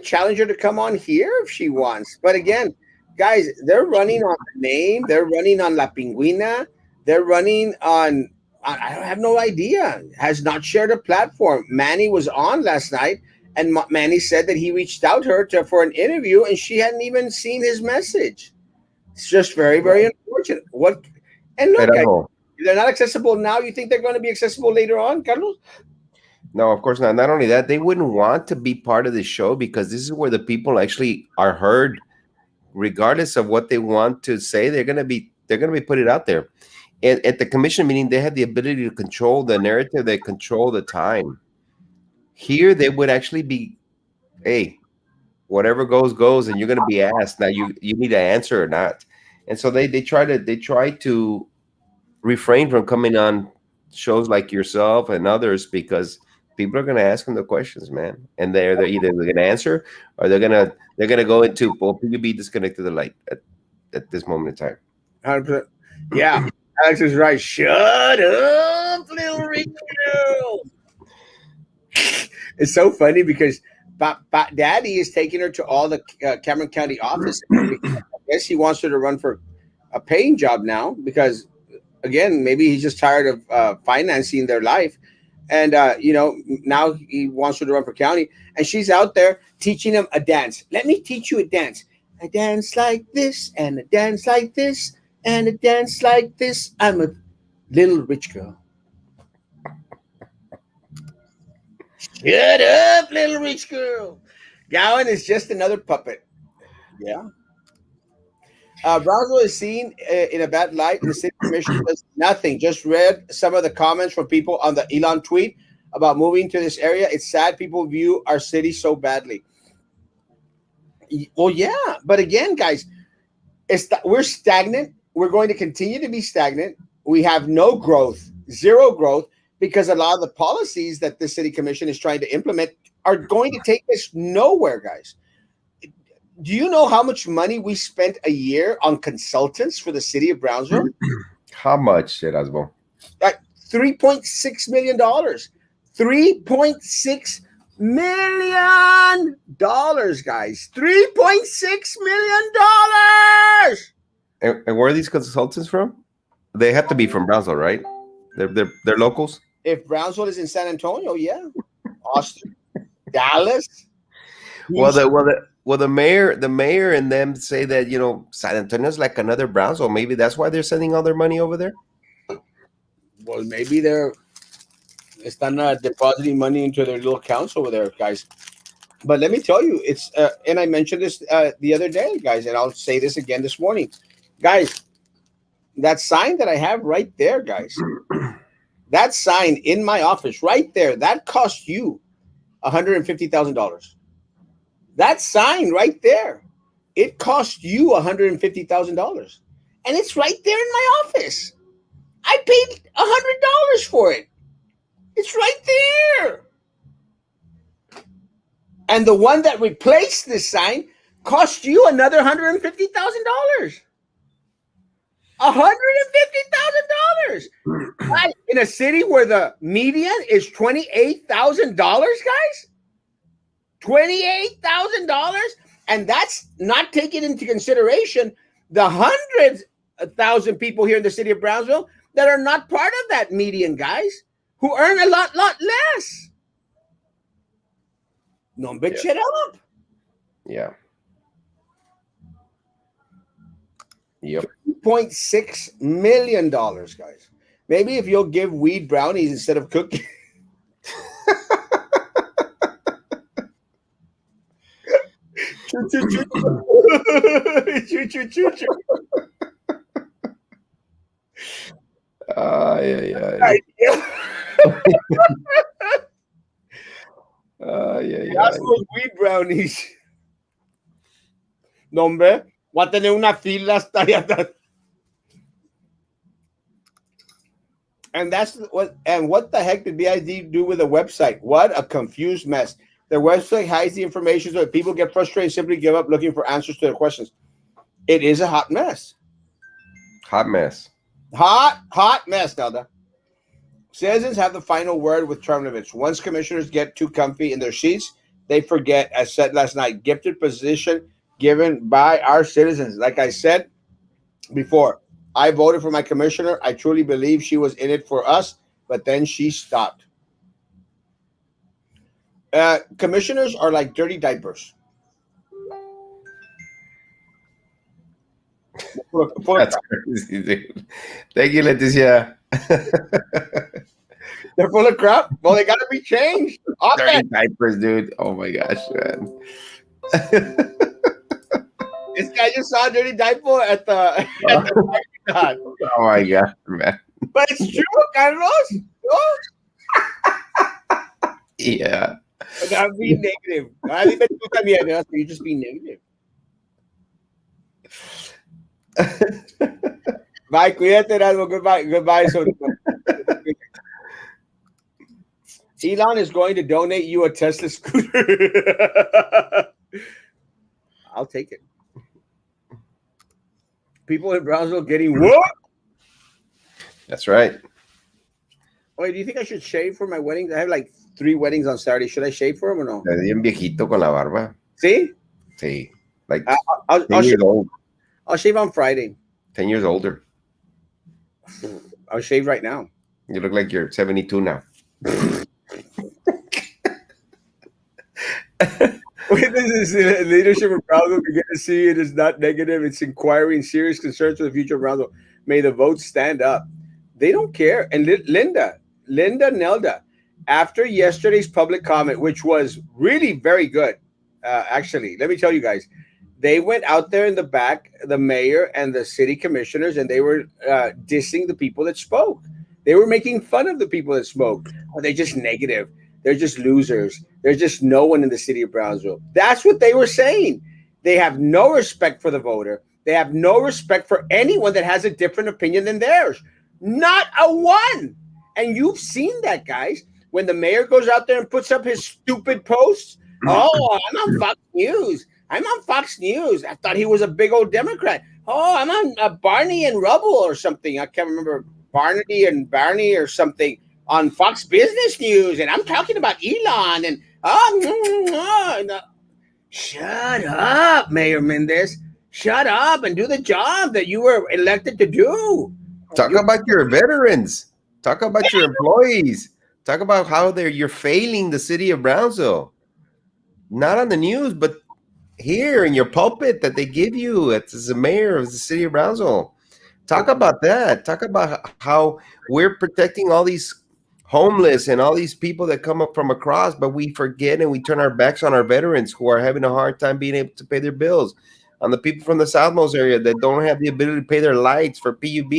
challenge her to come on here if she wants. But again, guys, they're running on the name. They're running on La Pingüina. They're running on I have no idea. Has not shared a platform. Manny was on last night, and Manny said that he reached out to her for an interview, and she hadn't even seen his message. It's just very, very unfortunate. What And look, guys, Erasmo. if they're not accessible now, you think they're going to be accessible later on, Carlos? No, of course not. Not only that, they wouldn't want to be part of the show because this is where the people actually are heard, regardless of what they want to say. They're gonna be put it out there. And at the commission meeting, they had the ability to control the narrative. They control the time. Here, they would actually be, hey, whatever goes goes, and you're gonna be asked now. You need to answer or not. And so they try to refrain from coming on shows like yourself and others because people are going to ask them the questions, man, and they're either going to answer or they're gonna go into, well, you be disconnected the light at this moment in 100%. Yeah, Alex is right. Shut up, little rich girl. It's so funny because Daddy is taking her to all the Cameron County offices because I guess he wants her to run for a paying job now because again maybe he's just tired of financing their life, and now he wants her to run for county, and she's out there teaching him a dance. Let me teach you a dance. A dance like this and a dance like this and a dance like this. I'm a little rich girl. Shut up, little rich girl. Gowan is just another puppet. Yeah. Brownsville is seen in a bad light, and the city commission does nothing. Just read some of the comments from people on the Elon tweet about moving to this area. It's sad people view our city so badly. Well, yeah, but again, guys, we're stagnant. We're going to continue to be stagnant. We have no growth, zero growth, because a lot of the policies that the city commission is trying to implement are going to take us nowhere, guys. Do you know how much money we spent a year on consultants for the city of Brownsville? time. How much, Erasmo? Like $3.6 million. $3.6 million, guys. $3.6 million. And where are these consultants from? They have to be from Brazil, right? They're locals. If Brownsville is in San Antonio, yeah. Austin, Dallas, Well, Houston. the mayor and them say that San Antonio's like another Brownsville. Maybe that's why they're sending all their money over there. Well, maybe they're están depositing money into their little accounts over there, guys. But let me tell you, it's and I mentioned this the other day, guys, and I'll say this again this morning, guys. That sign that I have right there, guys. That sign in my office, right there, that cost you $150,000. That sign right there, it cost you $150,000, and it's right there in my office. I paid $100 for it. It's right there. And the one that replaced this sign cost you another $150,000. $150,000 in a city where the median is $28,000, guys. $28,000, and that's not taking into consideration the hundreds of thousand people here in the city of Brownsville that are not part of that median, guys, who earn a lot less. No, but shut up. Yeah. Yep. $2.6 million, guys. Maybe if you'll give weed brownies instead of cookies. Choo, choo, choo. Choo, choo, choo, choo. Yeah. Right, yeah. Yeah. That's those weed brownies. No, hombre, voy a tener una fila hasta allá atrás. And that's what the heck did BID do with the website? What a confused mess. Their website hides the information so that people get frustrated and simply give up looking for answers to their questions. It is a hot mess. Hot mess. Hot mess, Delta. Citizens have the final word with term limits. Once commissioners get too comfy in their seats, they forget, as said last night, gifted position given by our citizens. Like I said before, I voted for my commissioner. I truly believe she was in it for us, but then she stopped. Commissioners are like dirty diapers. Full of That's crap. crazy, dude. Thank you, Leticia. They're full of crap. Well, they got to be changed often. Dirty diapers, dude. Oh my gosh, man. This guy just saw a dirty diaper at the at the Oh parking lot. my gosh, man. But it's true, Carlos. Oh, Yeah. not being negative. I think that's what I mean. You're just being negative. Bye, cuídate, Erasmo. Goodbye, goodbye. So, Elon is going to donate you a Tesla scooter. I'll take it. People in Brownsville getting what? That's right. Wait, do you think I should shave for my weddings? I have like 3 weddings on Saturday. Should I shave for them or no? Te di un viejito con la barba. See, Sí. Like I, I'll, 10 I'll years shave. old. I'll shave on Friday. 10 years older. I'll shave right now. You look like you're 72 now. This is leadership of Brownsville. Begin to see it is not negative. It's inquiry and serious concerns for the future of Brownsville. May the votes stand up. They don't care. And Linda Nelda, after yesterday's public comment, which was really very good, actually, let me tell you guys, they went out there in the back, the mayor and the city commissioners, and they were dissing the people that spoke. They were making fun of the people that spoke. Oh, they're just negative. They're just losers. There's just no one in the city of Brownsville. That's what they were saying. They have no respect for the voter. They have no respect for anyone that has a different opinion than theirs. Not a one. And you've seen that, guys. When the mayor goes out there and puts up his stupid posts, oh, I'm on Fox News. I'm on Fox News. I thought he was a big old Democrat. Oh, I'm on Barney and Rubble or something. I can't remember Barney and Barney or something on Fox Business News, and I'm talking about Elon and shut up, Mayor Mendez. Shut up and do the job that you were elected to do. Talk You, about your veterans. Talk about your employees. Talk about how you're failing the city of Brownsville. Not on the news, but here in your pulpit that they give you as the mayor of the city of Brownsville. Talk about that. Talk about how we're protecting all these homeless and all these people that come up from across, but we forget and we turn our backs on our veterans who are having a hard time being able to pay their bills, on the people from the Southmost area that don't have the ability to pay their lights for PUB,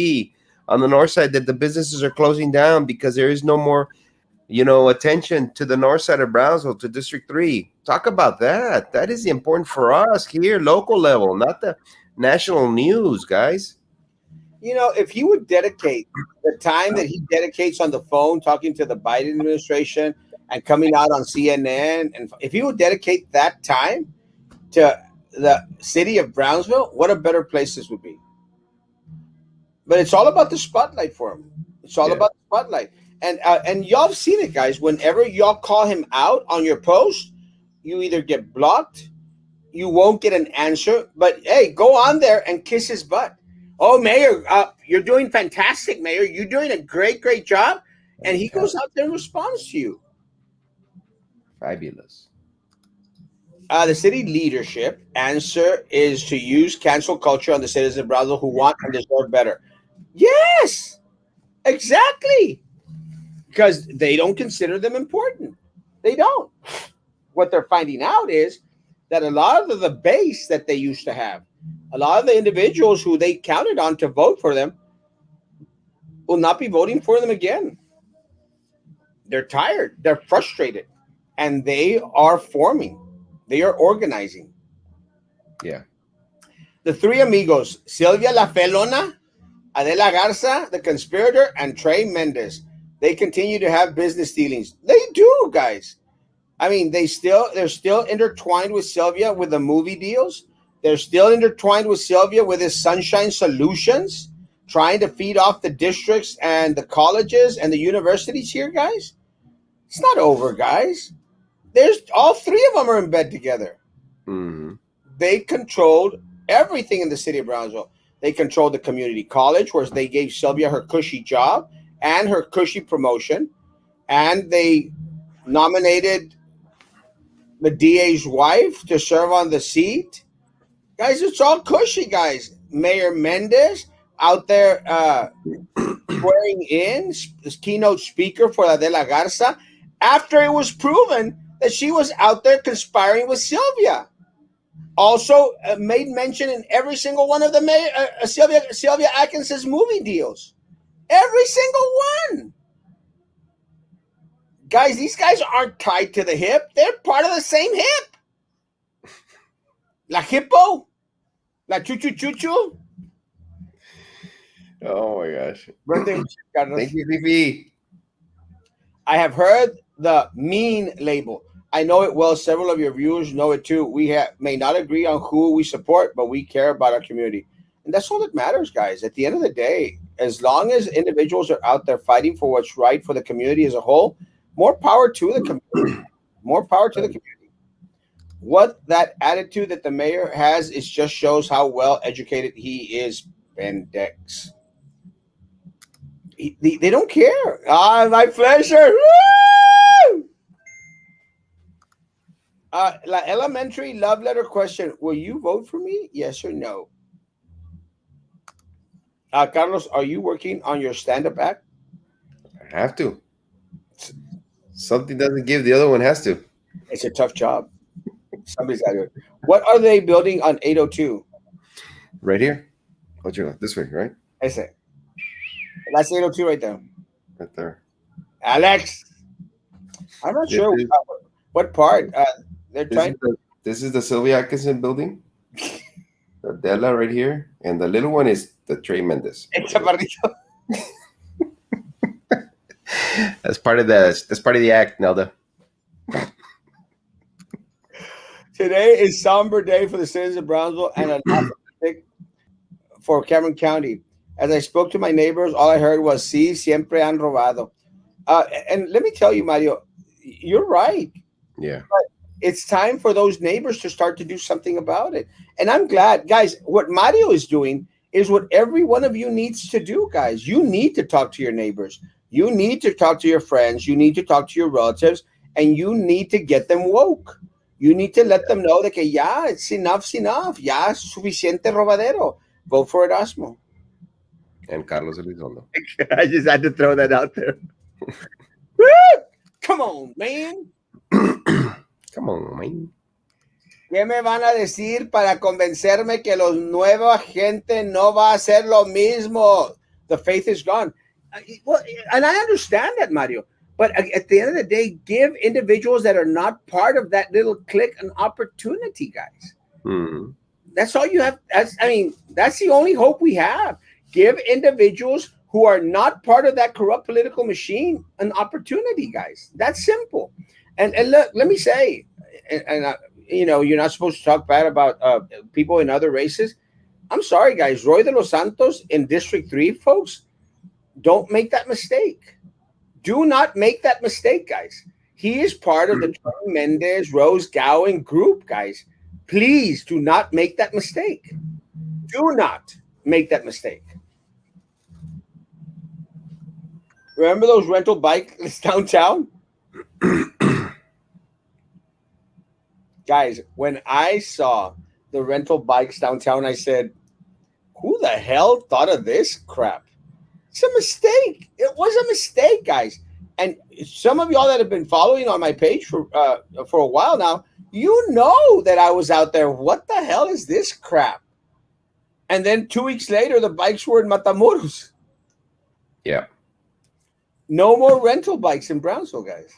on the north side that the businesses are closing down because there is no more, attention to the north side of Brownsville, to District 3. Talk about that. That is important for us here, local level, not the national news, guys. if he would dedicate the time that he dedicates on the phone talking to the Biden administration and coming out on CNN, and if he would dedicate that time to the city of Brownsville, what a better place this would be. But it's all about the spotlight for him. It's all Yeah. about the spotlight. And y'all have seen it, guys. Whenever y'all call him out on your post, you either get blocked, you won't get an answer. But hey, go on there and kiss his butt. Oh, Mayor, you're doing fantastic, Mayor. You're doing a great, great job. And he goes out there and responds to you. Fabulous. The city leadership answer is to use cancel culture on the citizens of Brownsville who want and deserve better. Yes, exactly. Because they don't consider them important. They don't. What they're finding out is that a lot of the base that they used to have, a lot of the individuals who they counted on to vote for them, will not be voting for them again. They're tired, they're frustrated, and they are forming, they are organizing. Yeah. The three amigos, Sylvia La Felona, Adela Garza, the conspirator, and Trey Mendez, they continue to have business dealings. They do, guys. I mean, they're still intertwined with Sylvia with the movie deals. They're still intertwined with Sylvia with his Sunshine Solutions, trying to feed off the districts and the colleges and the universities here, guys. It's not over, guys. There's all three of them are in bed together. Hmm. They controlled everything in the city of Brownsville. They controlled the community college, where they gave Sylvia her cushy job and her cushy promotion, and they nominated the DA's wife to serve on the seat. Guys, it's all cushy, guys. Mayor Mendez out there swearing in as keynote speaker for la de la Garza after it was proven that she was out there conspiring with Sylvia. Also made mention in every single one of the Sylvia Atkinson's movie deals. Every single one. Guys, these guys aren't tied to the hip. They're part of the same hip. La hippo, la chuchu chuchu. Oh my gosh. Birthday wishes, Thank Carlos. you, Fifi. I have heard the mean label. I know it well. Several of your viewers know it too. May not agree on who we support, but we care about our community. And that's all that matters, guys. At the end of the day, as long as individuals are out there fighting for what's right for the community as a whole, more power to the community. More power to the community. What that attitude that the mayor has is just shows how well educated he is, Bendex. They don't care. Ah, my pleasure. Woo! La elementary love letter question. Will you vote for me? Yes or no? Carlos, are you working on your stand-up act? I have to. Something doesn't give, the other one has to. It's a tough job. Somebody's got to do it. What are they building on 802? Right here. What you go? This way, right? I say. That's 802 right there. Right there. Alex, I'm not This sure is, what part. They're this is trying. the Sylvia Atkinson building. The Della right here. And the little one is the Trey Mendes. It's Chaparrito. That's part of the act, Nelda. Today is somber day for the citizens of Brownsville and a optimistic for Cameron County. As I spoke to my neighbors, all I heard was "Sí, siempre han robado." And let me tell you, Mario, you're right. Yeah. It's time for those neighbors to start to do something about it. And I'm glad, guys, what Mario is doing is what every one of you needs to do, guys. You need to talk to your neighbors. You need to talk to your friends. You need to talk to your relatives, and you need to get them woke. You need to let them know that que ya, it's enough's enough. Ya, es suficiente robadero. Vote for Erasmo. And Carlos Elizondo. I just had to throw that out there. Come on, man. Come on, man. ¿Qué me van a decir para convencerme que los nueva gente no va a hacer lo mismo? The faith is gone. Well, and I understand that, Mario. But at the end of the day, give individuals that are not part of that little clique an opportunity, guys. Mm-hmm. That's all you have. That's the only hope we have. Give individuals who are not part of that corrupt political machine an opportunity, guys. That's simple. And look, let me say, you're not supposed to talk bad about people in other races. I'm sorry, guys. Roy de los Santos in District 3, folks, don't make that mistake. Do not make that mistake, guys. He is part of the Tony Mendez, Rose Gowan group, guys. Please do not make that mistake. Do not make that mistake. Remember those rental bikes downtown? Guys, when I saw the rental bikes downtown, I said, who the hell thought of this crap? It's a mistake. It was a mistake, guys. And some of y'all that have been following on my page for a while now, you know that I was out there. What the hell is this crap? And then 2 weeks later, the bikes were in Matamoros. Yeah. No more rental bikes in Brownsville, guys.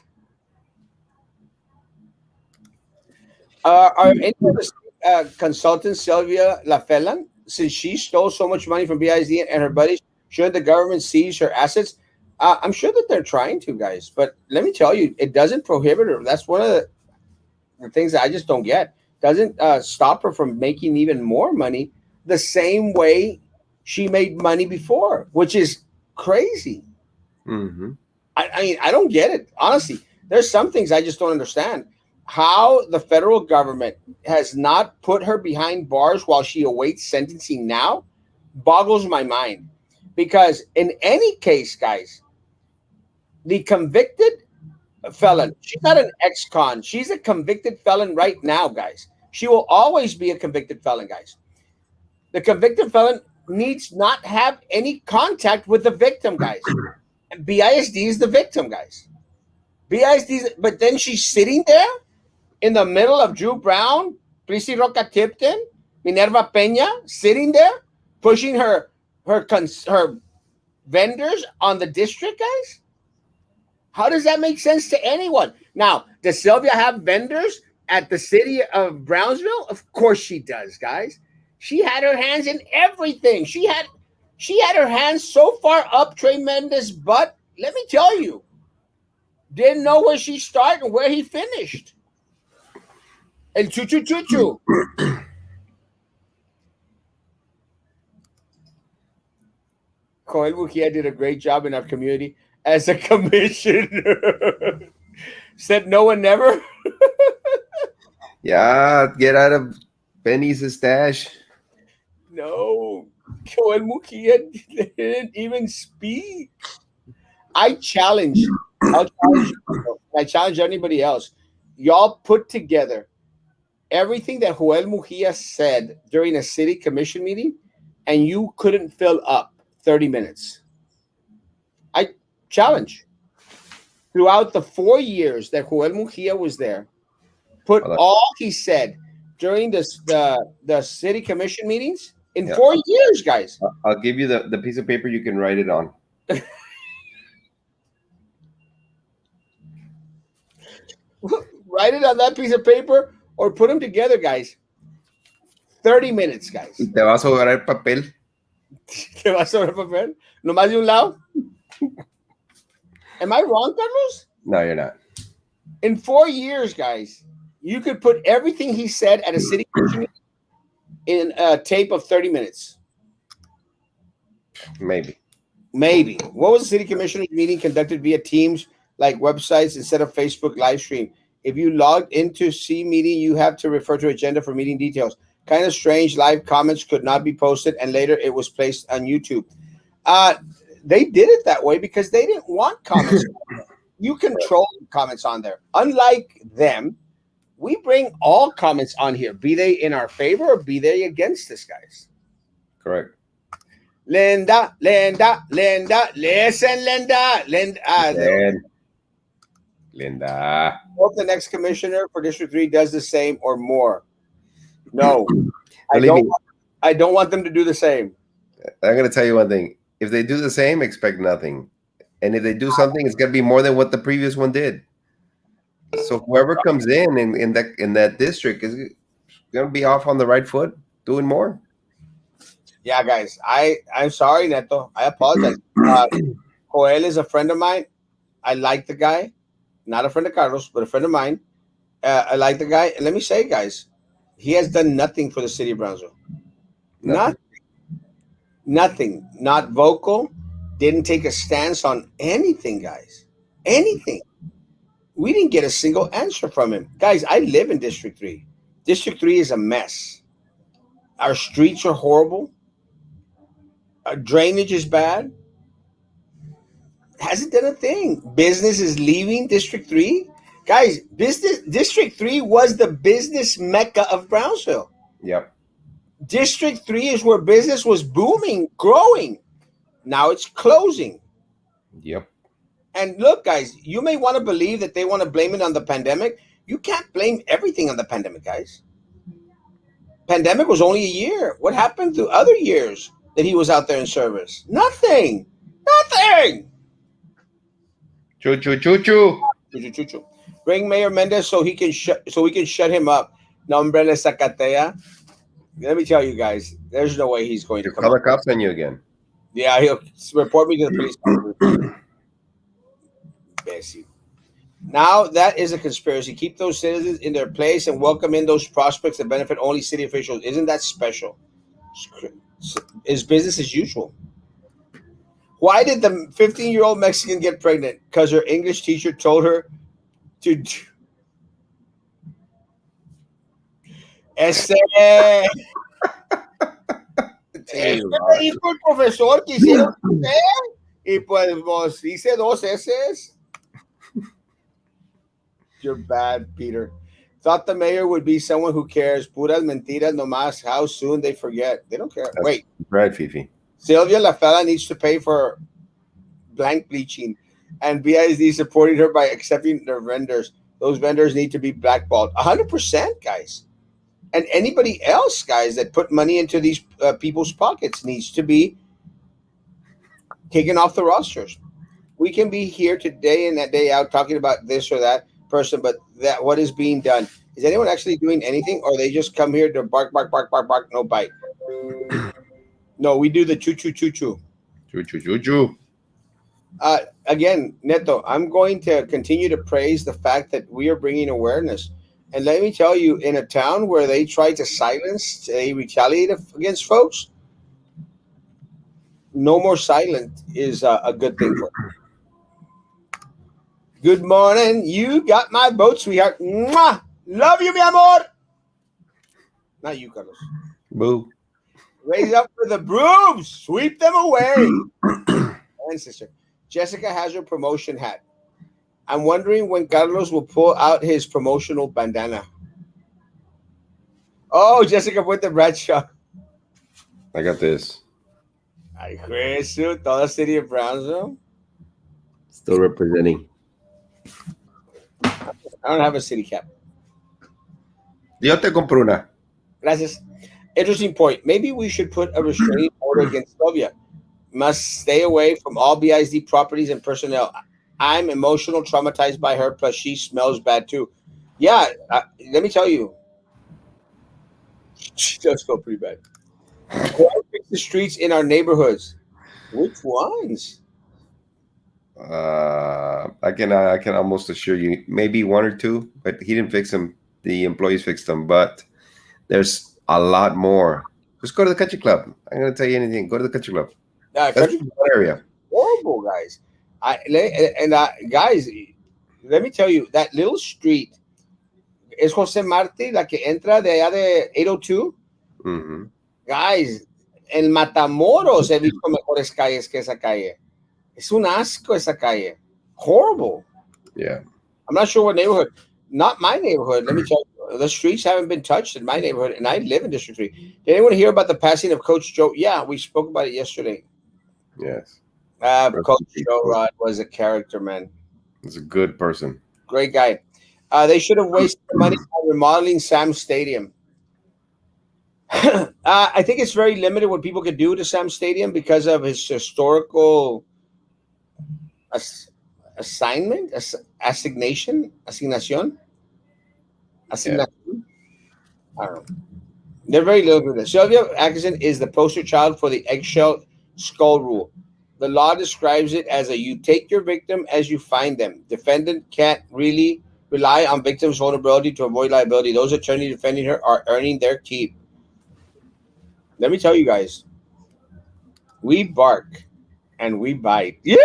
Are any of the consultants, Sylvia LaFellan, since she stole so much money from BISD and her buddies, should the government seize her assets? I'm sure that they're trying to, guys. But let me tell you, it doesn't prohibit her. That's one of the things that I just don't get. Doesn't stop her from making even more money the same way she made money before, which is crazy. Mm-hmm. I mean, I don't get it. Honestly, there's some things I just don't understand. How the federal government has not put her behind bars while she awaits sentencing now boggles my mind. Because in any case, guys, the convicted felon, she's not an ex-con. She's a convicted felon right now, guys. She will always be a convicted felon, guys. The convicted felon needs not have any contact with the victim, guys. And BISD is the victim, guys. BISD, but then she's sitting there in the middle of Drew Brown, Prissy Roca Tipton, Minerva Peña, sitting there pushing her vendors on the district, guys. How does that make sense to anyone? Now, does Sylvia have vendors at the city of Brownsville? Of course she does, guys. She had her hands in everything. She had her hands so far up Trey Mendes' butt. Let me tell you, didn't know where she started and where he finished. And choo choo choo choo. Coel Mujia did a great job in our community as a commissioner. Said no one never. Yeah, get out of Benny's stash. No, Coel Mujia didn't even speak. I challenge. I'll challenge you. I challenge anybody else. Y'all put together everything that Joel Mujia said during a city commission meeting, and you couldn't fill up 30 minutes. I challenge. Throughout the 4 years that Joel Mujia was there, put Hold on. all he said during the city commission meetings in Yeah. 4 years, guys. I'll give you the piece of paper you can write it on. Write it on that piece of paper or put them together, guys. 30 minutes, guys. Y te va a sobrar el papel. ¿Te vas sobre papel? ¿Nomás de un lado? Am I wrong, Carlos? No, you're not. In 4 years, guys, you could put everything he said at a city commission meeting in a tape of 30 minutes. Maybe. Maybe. What was the city commissioner's meeting conducted via Teams, like websites instead of Facebook live stream? If you logged into C meeting, you have to refer to agenda for meeting details. Kind of strange. Live comments could not be posted, and later it was placed on YouTube. They did it that way because they didn't want comments. You control comments on there. Unlike them, we bring all comments on here, be they in our favor or be they against us, guys. Correct. Linda, listen, Linda. Linda. Hope the next commissioner for District 3 does the same or more. No, Believe me, I don't want them to do the same. I'm going to tell you one thing. If they do the same, expect nothing. And if they do something, it's going to be more than what the previous one did. So whoever comes in that district is going to be off on the right foot, doing more. Yeah, guys, I'm sorry, Neto. I apologize. Joel is a friend of mine. I like the guy. Not a friend of Carlos, but a friend of mine. I like the guy. And let me say, guys, he has done nothing for the city of Brownsville. Nothing. Nothing. Not vocal. Didn't take a stance on anything, guys. Anything. We didn't get a single answer from him. Guys, I live in District 3. District 3 is a mess. Our streets are horrible. Our drainage is bad. Hasn't done a thing. Business is leaving District 3. Guys, District 3 was the business mecca of Brownsville. Yep. District 3 is where business was booming, growing. Now it's closing. Yep. And look, guys, you may want to believe that they want to blame it on the pandemic. You can't blame everything on the pandemic, guys. Pandemic was only a year. What happened to other years that he was out there in service? Nothing. Nothing. Choo choo choo choo. Choo. Bring Mayor Mendez so we can shut him up. Nombre le Zacatea. Let me tell you guys, there's no way he's going to He'll come call the up. cops on you again. Yeah, he'll report me to the police. Bessie. Now that is a conspiracy. Keep those citizens in their place and welcome in those prospects that benefit only city officials. Isn't that special? It's business as usual. Why did the 15-year-old Mexican get pregnant? Because her English teacher told her to. Ese. Este me dijo el profesor que hicieron y pues hice 2 S. You're bad, Peter. Thought the mayor would be someone who cares. Puras mentiras nomás. How soon they forget. They don't care. That's Wait, right, Fifi. Sylvia LaFella needs to pay for blank bleaching, and BISD supported her by accepting their vendors. Those vendors need to be blackballed. 100%, guys. And anybody else, guys, that put money into these people's pockets needs to be taken off the rosters. We can be here today and that day out talking about this or that person, but that what is being done? Is anyone actually doing anything, or they just come here to bark, bark, bark, bark, bark, no bite? No, we do the choo, choo, choo, choo. Choo choo choo choo. Again, Neto, I'm going to continue to praise the fact that we are bringing awareness. And let me tell you, in a town where they try to silence, they retaliate against folks, no more silent is a good thing for. Good morning. You got my boat, sweetheart. Mwah! Love you, mi amor. Not you, Carlos. Boo. Raise up for the brooms. Sweep them away. And sister. Jessica has her promotion hat. I'm wondering when Carlos will pull out his promotional bandana. Oh, Jessica put the Bradshaw. I got this. Ay, Jesús, toda city of Brownsville. Still representing. I don't have a city cap. Yo te compro una. Gracias. Interesting point. Maybe we should put a restraining order against Sylvia. Must stay away from all BISD properties and personnel. I'm emotional, traumatized by her, plus she smells bad too. Yeah, let me tell you, she does smell pretty bad. Fix the streets in our neighborhoods. Which ones? I can almost assure you, maybe one or two, but he didn't fix them. The employees fixed them, but there's a lot more. Just go to the country club. I'm gonna tell you anything. Go to the country club. That's Country one area. horrible, guys. Guys, let me tell you, that little street es Jose Marti, la que entra de allá de 802. Mm-hmm. Guys, en Matamoros he visto mejores calles que esa calle. Es un asco esa calle. Horrible. Yeah. I'm not sure what neighborhood. Not my neighborhood. Let me tell you, the streets haven't been touched in my neighborhood, and I live in District 3. Did anyone hear about the passing of Coach Joe? Yeah, we spoke about it yesterday. Yes. Coach Joe Rod was a character, man. He's a good person. Great guy. They should have wasted money on remodeling Sam's Stadium. I think it's very limited what people could do to Sam's Stadium because of his historical assignment, asignación. Yeah. I don't know. They're very limited. Sylvia Atkinson is the poster child for the eggshell skull rule. The law describes it as you take your victim as you find them. Defendant can't really rely on victim's vulnerability to avoid liability. Those attorneys defending her are earning their keep. Let me tell you guys, we bark and we bite. Yeah!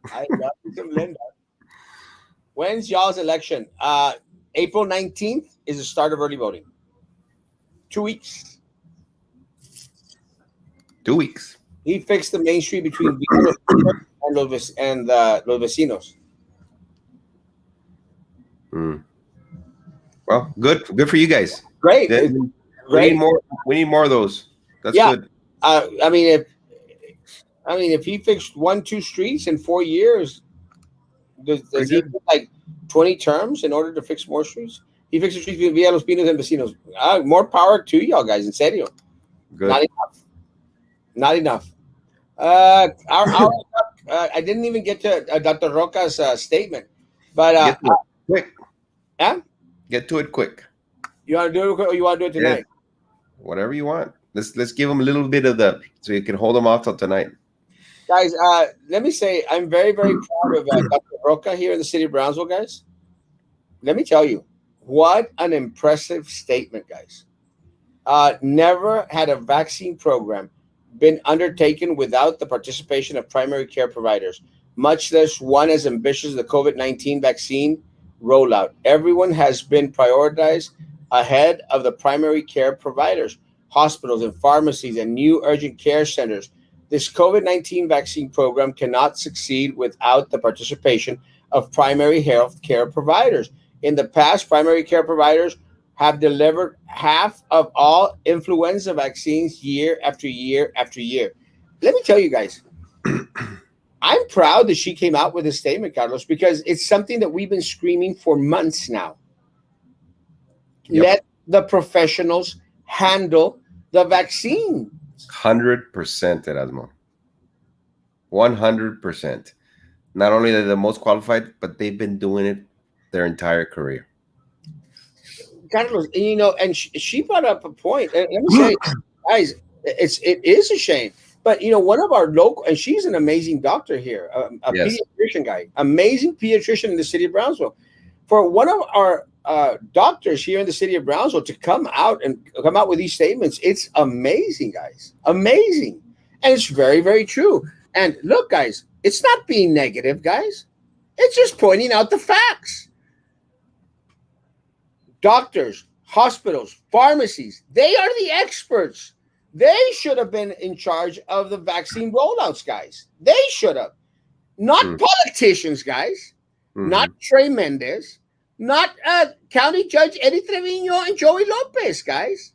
I love you some Linda. When's y'all's election? April 19th is the start of early voting. 2 weeks. 2 weeks. He fixed the main street between Villa and Los Vecinos. Mm. Well, good for you guys. Great. We Great. need more. We need more of those. That's Yeah. good. I mean, if he fixed 1-2 streets in 4 years, does he get like 20 terms in order to fix more streets? He fixed the streets between Villa Los Pinos and Vecinos. More power to y'all guys. En serio. Good. Not enough. Not enough. I didn't even get to Dr. Roca's statement, but Get to it quick. yeah, Get to it quick. you want to do it or you want to do it tonight? Yeah. Whatever you want. Let's give them a little bit of that so you can hold them off till tonight. Guys, let me say I'm very, very proud of Dr. Roca here in the city of Brownsville, guys. Let me tell you, what an impressive statement, guys. Never had a vaccine program been undertaken without the participation of primary care providers, much less one as ambitious as the COVID-19 vaccine rollout. Everyone has been prioritized ahead of the primary care providers, hospitals and pharmacies and new urgent care centers. This COVID-19 vaccine program cannot succeed without the participation of primary health care providers. In the past, primary care providers have delivered half of all influenza vaccines year after year after year. Let me tell you guys, I'm proud that she came out with a statement, Carlos, because it's something that we've been screaming for months now. Yep. Let the professionals handle the vaccine. 100% Erasmo. 100%. Not only are they the most qualified, but they've been doing it their entire career. Carlos, and she brought up a point. And let me say, guys, it is a shame, but one of our local, and she's an amazing doctor here, a Yes. pediatrician guy, amazing pediatrician in the city of Brownsville. For one of our doctors here in the city of Brownsville to come out with these statements, it's amazing, guys, amazing, and it's very, very true. And look, guys, it's not being negative, guys. It's just pointing out the facts. Doctors, hospitals, pharmacies, they are the experts. They should have been in charge of the vaccine rollouts, guys. They should have. Not politicians, guys. Not Mm-hmm. Trey Mendez. Not County Judge Eddie Trevino and Joey Lopez, guys.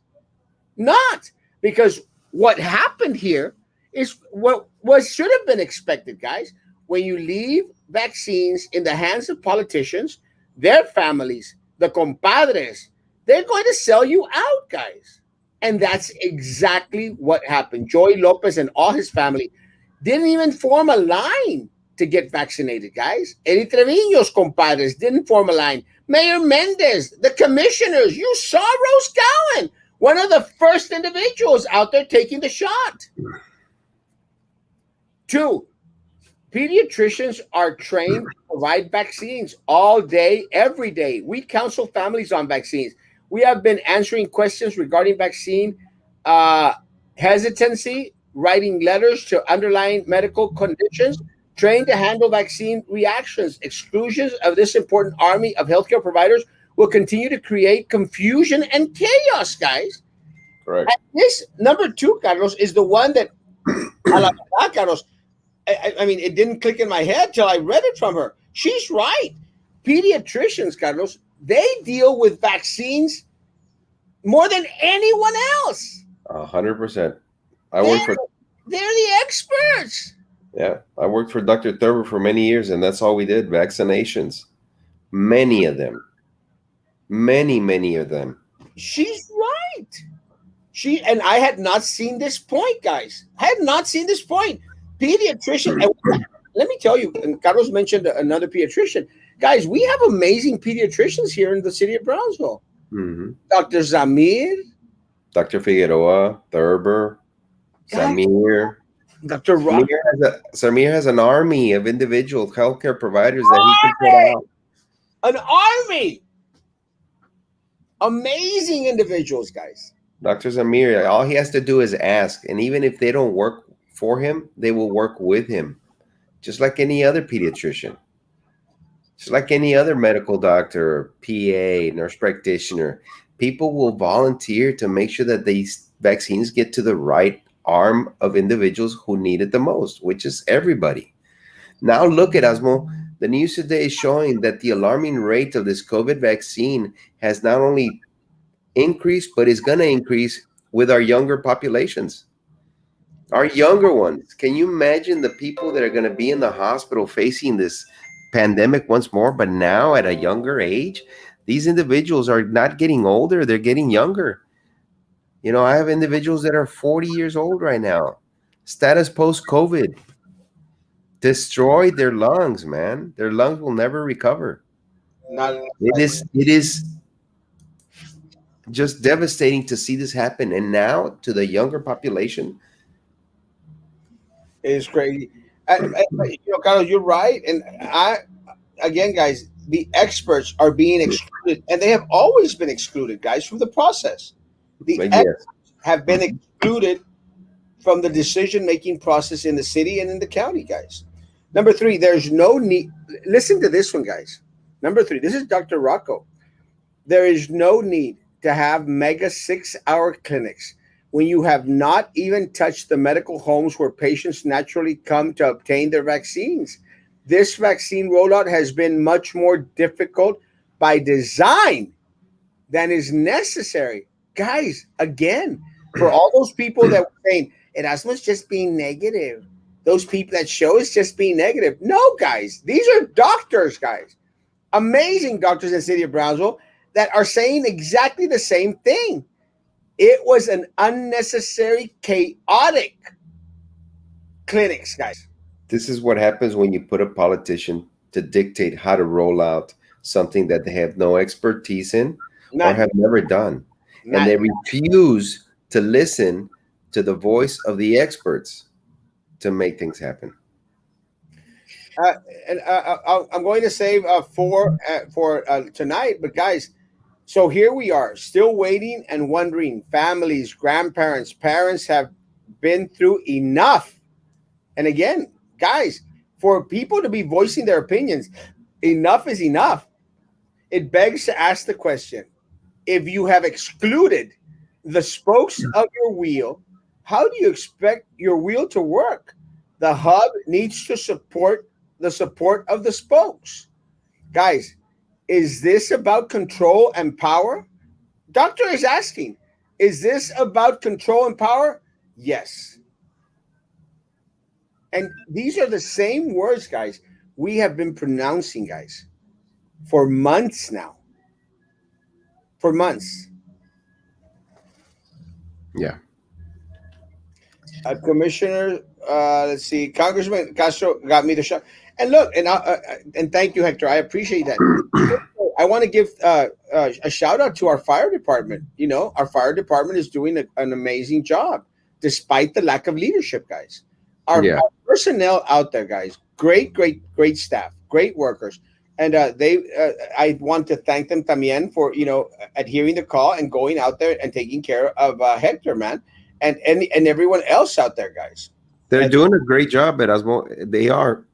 Not. Because what happened here is what should have been expected, guys. When you leave vaccines in the hands of politicians, their families, the compadres, they're going to sell you out, guys. And that's exactly what happened. Joey Lopez and all his family didn't even form a line to get vaccinated, guys. Eddie Trevino's compadres didn't form a line. Mayor Mendez, the commissioners, you saw Rose Gowen, one of the first individuals out there taking the shot. Two, pediatricians are trained to provide vaccines all day, every day. We counsel families on vaccines. We have been answering questions regarding vaccine uh, hesitancy, writing letters to underlying medical conditions, trained to handle vaccine reactions. Exclusions of this important army of healthcare providers will continue to create confusion and chaos, guys. Correct. And this number two, Carlos, is the one that, a la verdad, Carlos, I mean, it didn't click in my head till I read it from her. She's right. Pediatricians, Carlos, they deal with vaccines more than anyone else. 100%. I They're, worked for they're the experts. I worked for Dr. Thurber for many years, and that's all we did. Vaccinations. Many of them. Many of them. She's right. And I had not seen this point, guys. I had not seen this point. Pediatrician. And let me tell you, and Carlos mentioned another pediatrician. Guys, we have amazing pediatricians here in the city of Brownsville. Mm-hmm. Dr. Zamir, Dr. Figueroa, Thurber, God, Samir. Dr. Rob. Samir has an army of individual healthcare providers that he can put out. An army. Amazing individuals, guys. Dr. Samir, all he has to do is ask. And even if they don't work for him, they will work with him, just like any other pediatrician, just like any other medical doctor, PA, nurse practitioner. People will volunteer to make sure that these vaccines get to the right arm of individuals who need it the most, which is everybody. Now look at Asmo. The news today is showing that the alarming rate of this COVID vaccine has not only increased, but is going to increase with our younger populations. Our younger ones. Can you imagine the people that are going to be in the hospital facing this pandemic once more, but now at a younger age? These individuals are not getting older, they're getting younger. You know, I have individuals that are 40 years old right now. Status post-COVID. Destroyed their lungs, man. Their lungs will never recover. Not It is just devastating to see this happen. And now to the younger population. It is crazy. Carlos, you're right. And again, guys, the experts are being excluded, and they have always been excluded, guys, from the process. The But experts yes. have been excluded from the decision-making process in the city and in the county, guys. Number three, there's no need. Listen to this one, guys. Number three, this is Dr. Rocco. There is no need to have mega 6-hour clinics when you have not even touched the medical homes where patients naturally come to obtain their vaccines. This vaccine rollout has been much more difficult by design than is necessary. Guys, again, for all those people that were saying Erasmo's just being negative, those people that show is just being negative. No, guys, these are doctors, guys, amazing doctors in the city of Brownsville that are saying exactly the same thing. It was an unnecessary, chaotic clinics, guys. This is what happens when you put a politician to dictate how to roll out something that they have no expertise in or None, have never done. And none. they refuse to listen to the voice of the experts to make things happen. Uh, and I'm going to save for tonight, but guys, so here we are, still waiting and wondering. Families, grandparents, parents have been through enough. And again, guys, for people to be voicing their opinions, enough is enough. It begs to ask the question: if you have excluded the spokes of your wheel, how do you expect your wheel to work? The hub needs to support the support of the spokes. Guys, is this about control and power? Doctor is asking, is this about control and power? Yes. And these are the same words, guys, we have been pronouncing, guys, for months now. For months. Yeah. Commissioner, let's see, Congressman Castro got me the shot. And look, and thank you, Hector. I appreciate that. I want to give a shout out to our fire department. You know, our fire department is doing an amazing job despite the lack of leadership, guys. Yeah. Our personnel out there, guys, great, great, great staff, great workers. And I want to thank them también for, adhering the call and going out there and taking care of Hector, man, and everyone else out there, guys. They're And doing a great job at Erasmo. They are.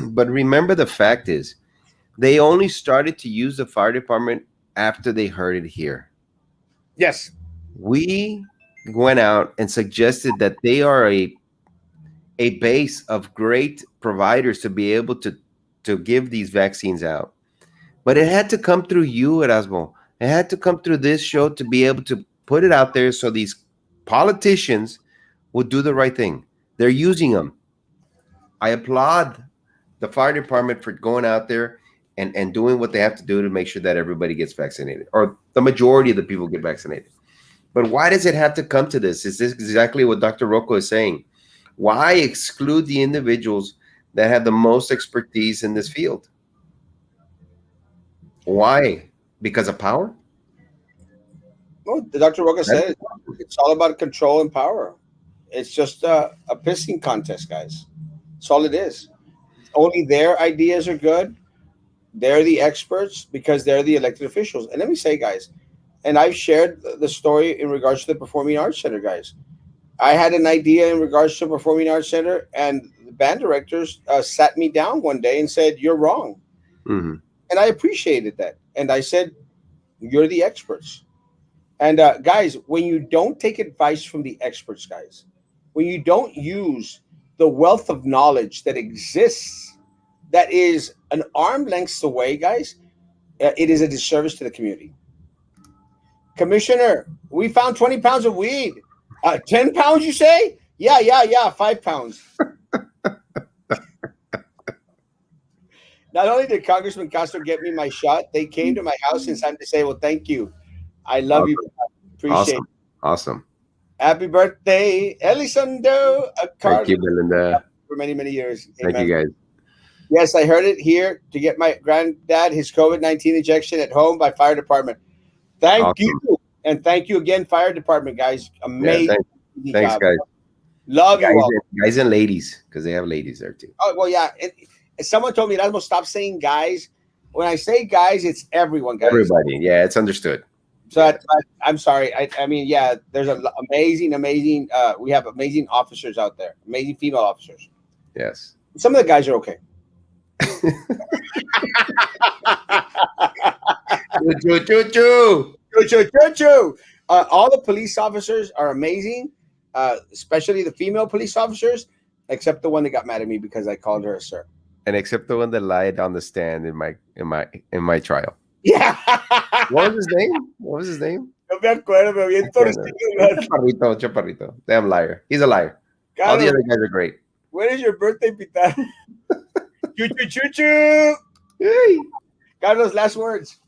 But remember, the fact is, they only started to use the fire department after they heard it here. yes, We went out and suggested that they are a base of great providers to be able to give these vaccines out. But it had to come through you, Erasmo. It had to come through this show to be able to put it out there so these politicians would do the right thing. They're using them. I applaud the fire department for going out there and doing what they have to do to make sure that everybody gets vaccinated or the majority of the people get vaccinated. But why does it have to come to this? Is this exactly what Dr. Rocco is saying? Why exclude the individuals that have the most expertise in this field? Why? Because of power? well, Dr. Roca That's said it's all about control and power. It's just a pissing contest, guys. That's all it is. Only their ideas are good. They're the experts because they're the elected officials. And let me say, guys, and I've shared the story in regards to the Performing Arts Center, guys. I had an idea in regards to Performing Arts Center, and the band directors sat me down one day and said, "You're wrong." Mhm. And I appreciated that. And I said, "You're the experts." And guys, when you don't take advice from the experts, guys, when you don't use the wealth of knowledge that exists, that is an arm length away, guys, it is a disservice to the community. Commissioner, we found 20 pounds of weed. 10 pounds, you say? Yeah, yeah, yeah, 5 pounds. Not only did Congressman Castro get me my shot, they came to my house in time to say, well, thank you. I love you. Awesome. Appreciate it. Awesome. Awesome. Happy birthday, Elizondo Thank Carlos, you, Belinda. for many, many years. Thank Amen. you, guys. Yes, I heard it here to get my granddad his COVID-19 injection at home by fire department. Thank you. Awesome. And thank you again, fire department, guys. Yeah, Amazing thanks, job. guys. Love you all. Guys and ladies, because they have ladies there too. Oh, well, yeah. Someone told me, Erasmo, stop saying guys. When I say guys, it's everyone, guys. Everybody. Yeah, it's understood. So I'm sorry. I mean, yeah, there's amazing. We have amazing officers out there, amazing female officers. Yes. Some of the guys are okay. Choo, choo, choo. Choo, choo, choo, choo. All the police officers are amazing, especially the female police officers, except the one that got mad at me because I called her a sir. And except the one that lied on the stand in my trial. Yeah. What was his name? What was his name? No me acuerdo, pero bien I can't torcido. know. Chaparrito, Chaparrito. Damn liar. He's a liar. All the Carlos, other guys are great. when is your birthday, Pitar? Choo choo choo choo. Yay. Carlos, last words.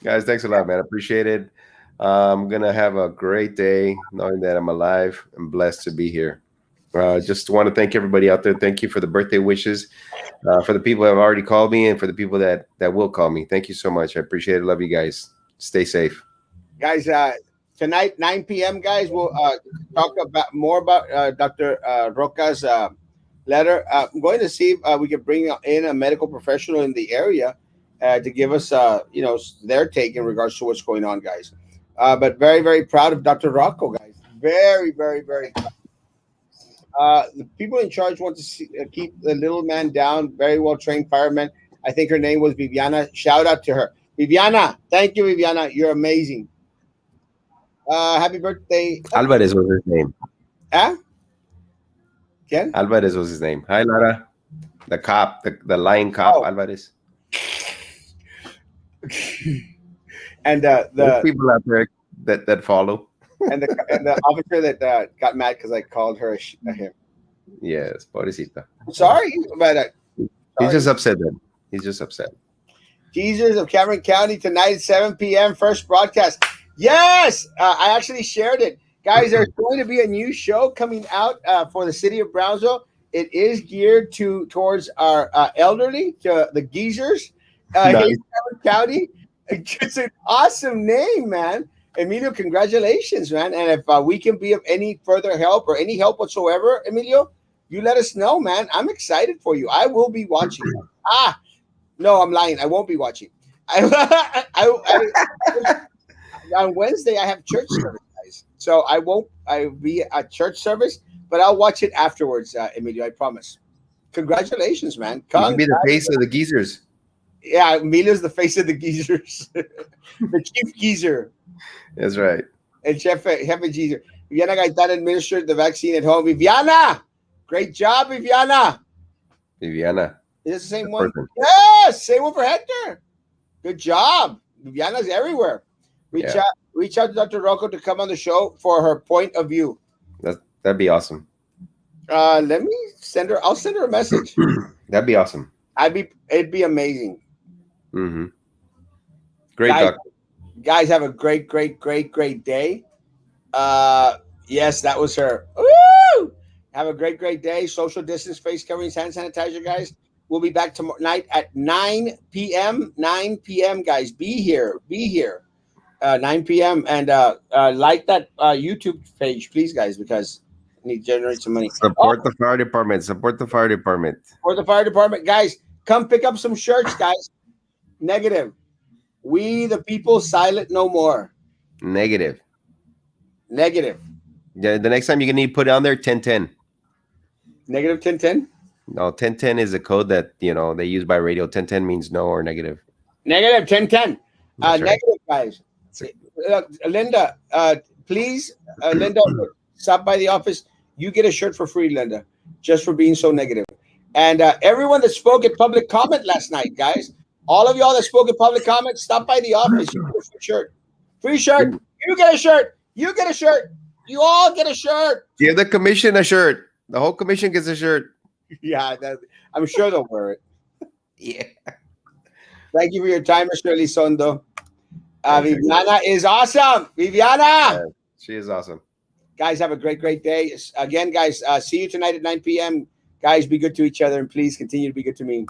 Guys, thanks a lot, man. Appreciate it. I'm gonna have a great day knowing that I'm alive and blessed to be here. Just want to thank everybody out there. Thank you for the birthday wishes. For the people that have already called me, and for the people that will call me. Thank you so much. I appreciate it. Love you guys. Stay safe. Guys, tonight, 9 p.m., guys, we'll talk about more about Dr. Roca's letter. I'm going to see if we can bring in a medical professional in the area to give us, their take in regards to what's going on, guys. But very, very proud of Dr. Rocco, guys. Very, very, very. The people in charge want to keep the little man down. Very well trained fireman. I think her name was Viviana. Shout out to her. Viviana, thank you, Viviana. You're amazing. Happy birthday. Alvarez was his name. Ah, Ken? Alvarez was his name. Hi, Lara. The cop, the lying cop, Oh, Alvarez. and There's the people out there that follow. and the officer that got mad because I called her a him. Yes, pobrecita. Sorry, but He's sorry. just upset then. He's just upset. Geezers of Cameron County tonight at 7 p.m. First broadcast. Yes, I actually shared it, guys. There's going to be a new show coming out for the city of Brownsville. It is geared towards our elderly, to the geezers here Nice. in Cameron County. It's an awesome name, man. Emilio, congratulations, man. And if we can be of any further help or any help whatsoever, Emilio, you let us know, man. I'm excited for you. I will be watching. No, I'm lying. I won't be watching. On Wednesday I have church service, guys. So I won't. I'll be at church service, but I'll watch it afterwards, Emilio. I promise. Congratulations, man. You can be the face of the geezers. Yeah, Emilio's the face of the geezers, the chief geezer. That's right. And Jefe Geezer. Viviana Gaitán administered the vaccine at home. Viviana, great job, Viviana. Viviana. Is this the same the one? person. Yes, same one for Hector. Good job. Viviana's everywhere. Yeah. Reach out to Dr. Rocco to come on the show for her point of view. That'd be awesome. Let me send her. I'll send her a message. That'd be awesome. It'd be amazing. Mm-hmm. Great Guys, doctor. guys, have a great, great, great, great day. Yes, that was her. Woo! Have a great, great day. Social distance, face coverings, hand sanitizer, guys. We'll be back tomorrow night at 9 p.m. 9 p.m. Guys, be here. 9 p.m. and like that YouTube page, please, guys, because I need to generate some money. Support the fire department. Support the fire department. For the fire department, guys, come pick up some shirts, guys. Negative. We the people, silent no more. Negative. Negative. Yeah, the next time you're gonna need to put on there 1010. Negative 1010. No, 1010 is a code that they use by radio. 1010 means no or negative. Negative 1010. That's right. Negative, guys. Linda, please, Linda, stop by the office. You get a shirt for free, Linda, just for being so negative. And everyone that spoke at public comment last night, guys, all of y'all that spoke at public comment, stop by the office. You get a free shirt. Free shirt. You get a shirt. You get a shirt. You all get a shirt. Give the commission a shirt. The whole commission gets a shirt. Yeah, I'm sure they'll wear it. Yeah. Thank you for your time, Mr. Elizondo. Thanks, Viviana is awesome. Viviana. Yeah, she is awesome. Guys, have a great, great day. Again, guys, see you tonight at 9 p.m. Guys, be good to each other, and please continue to be good to me.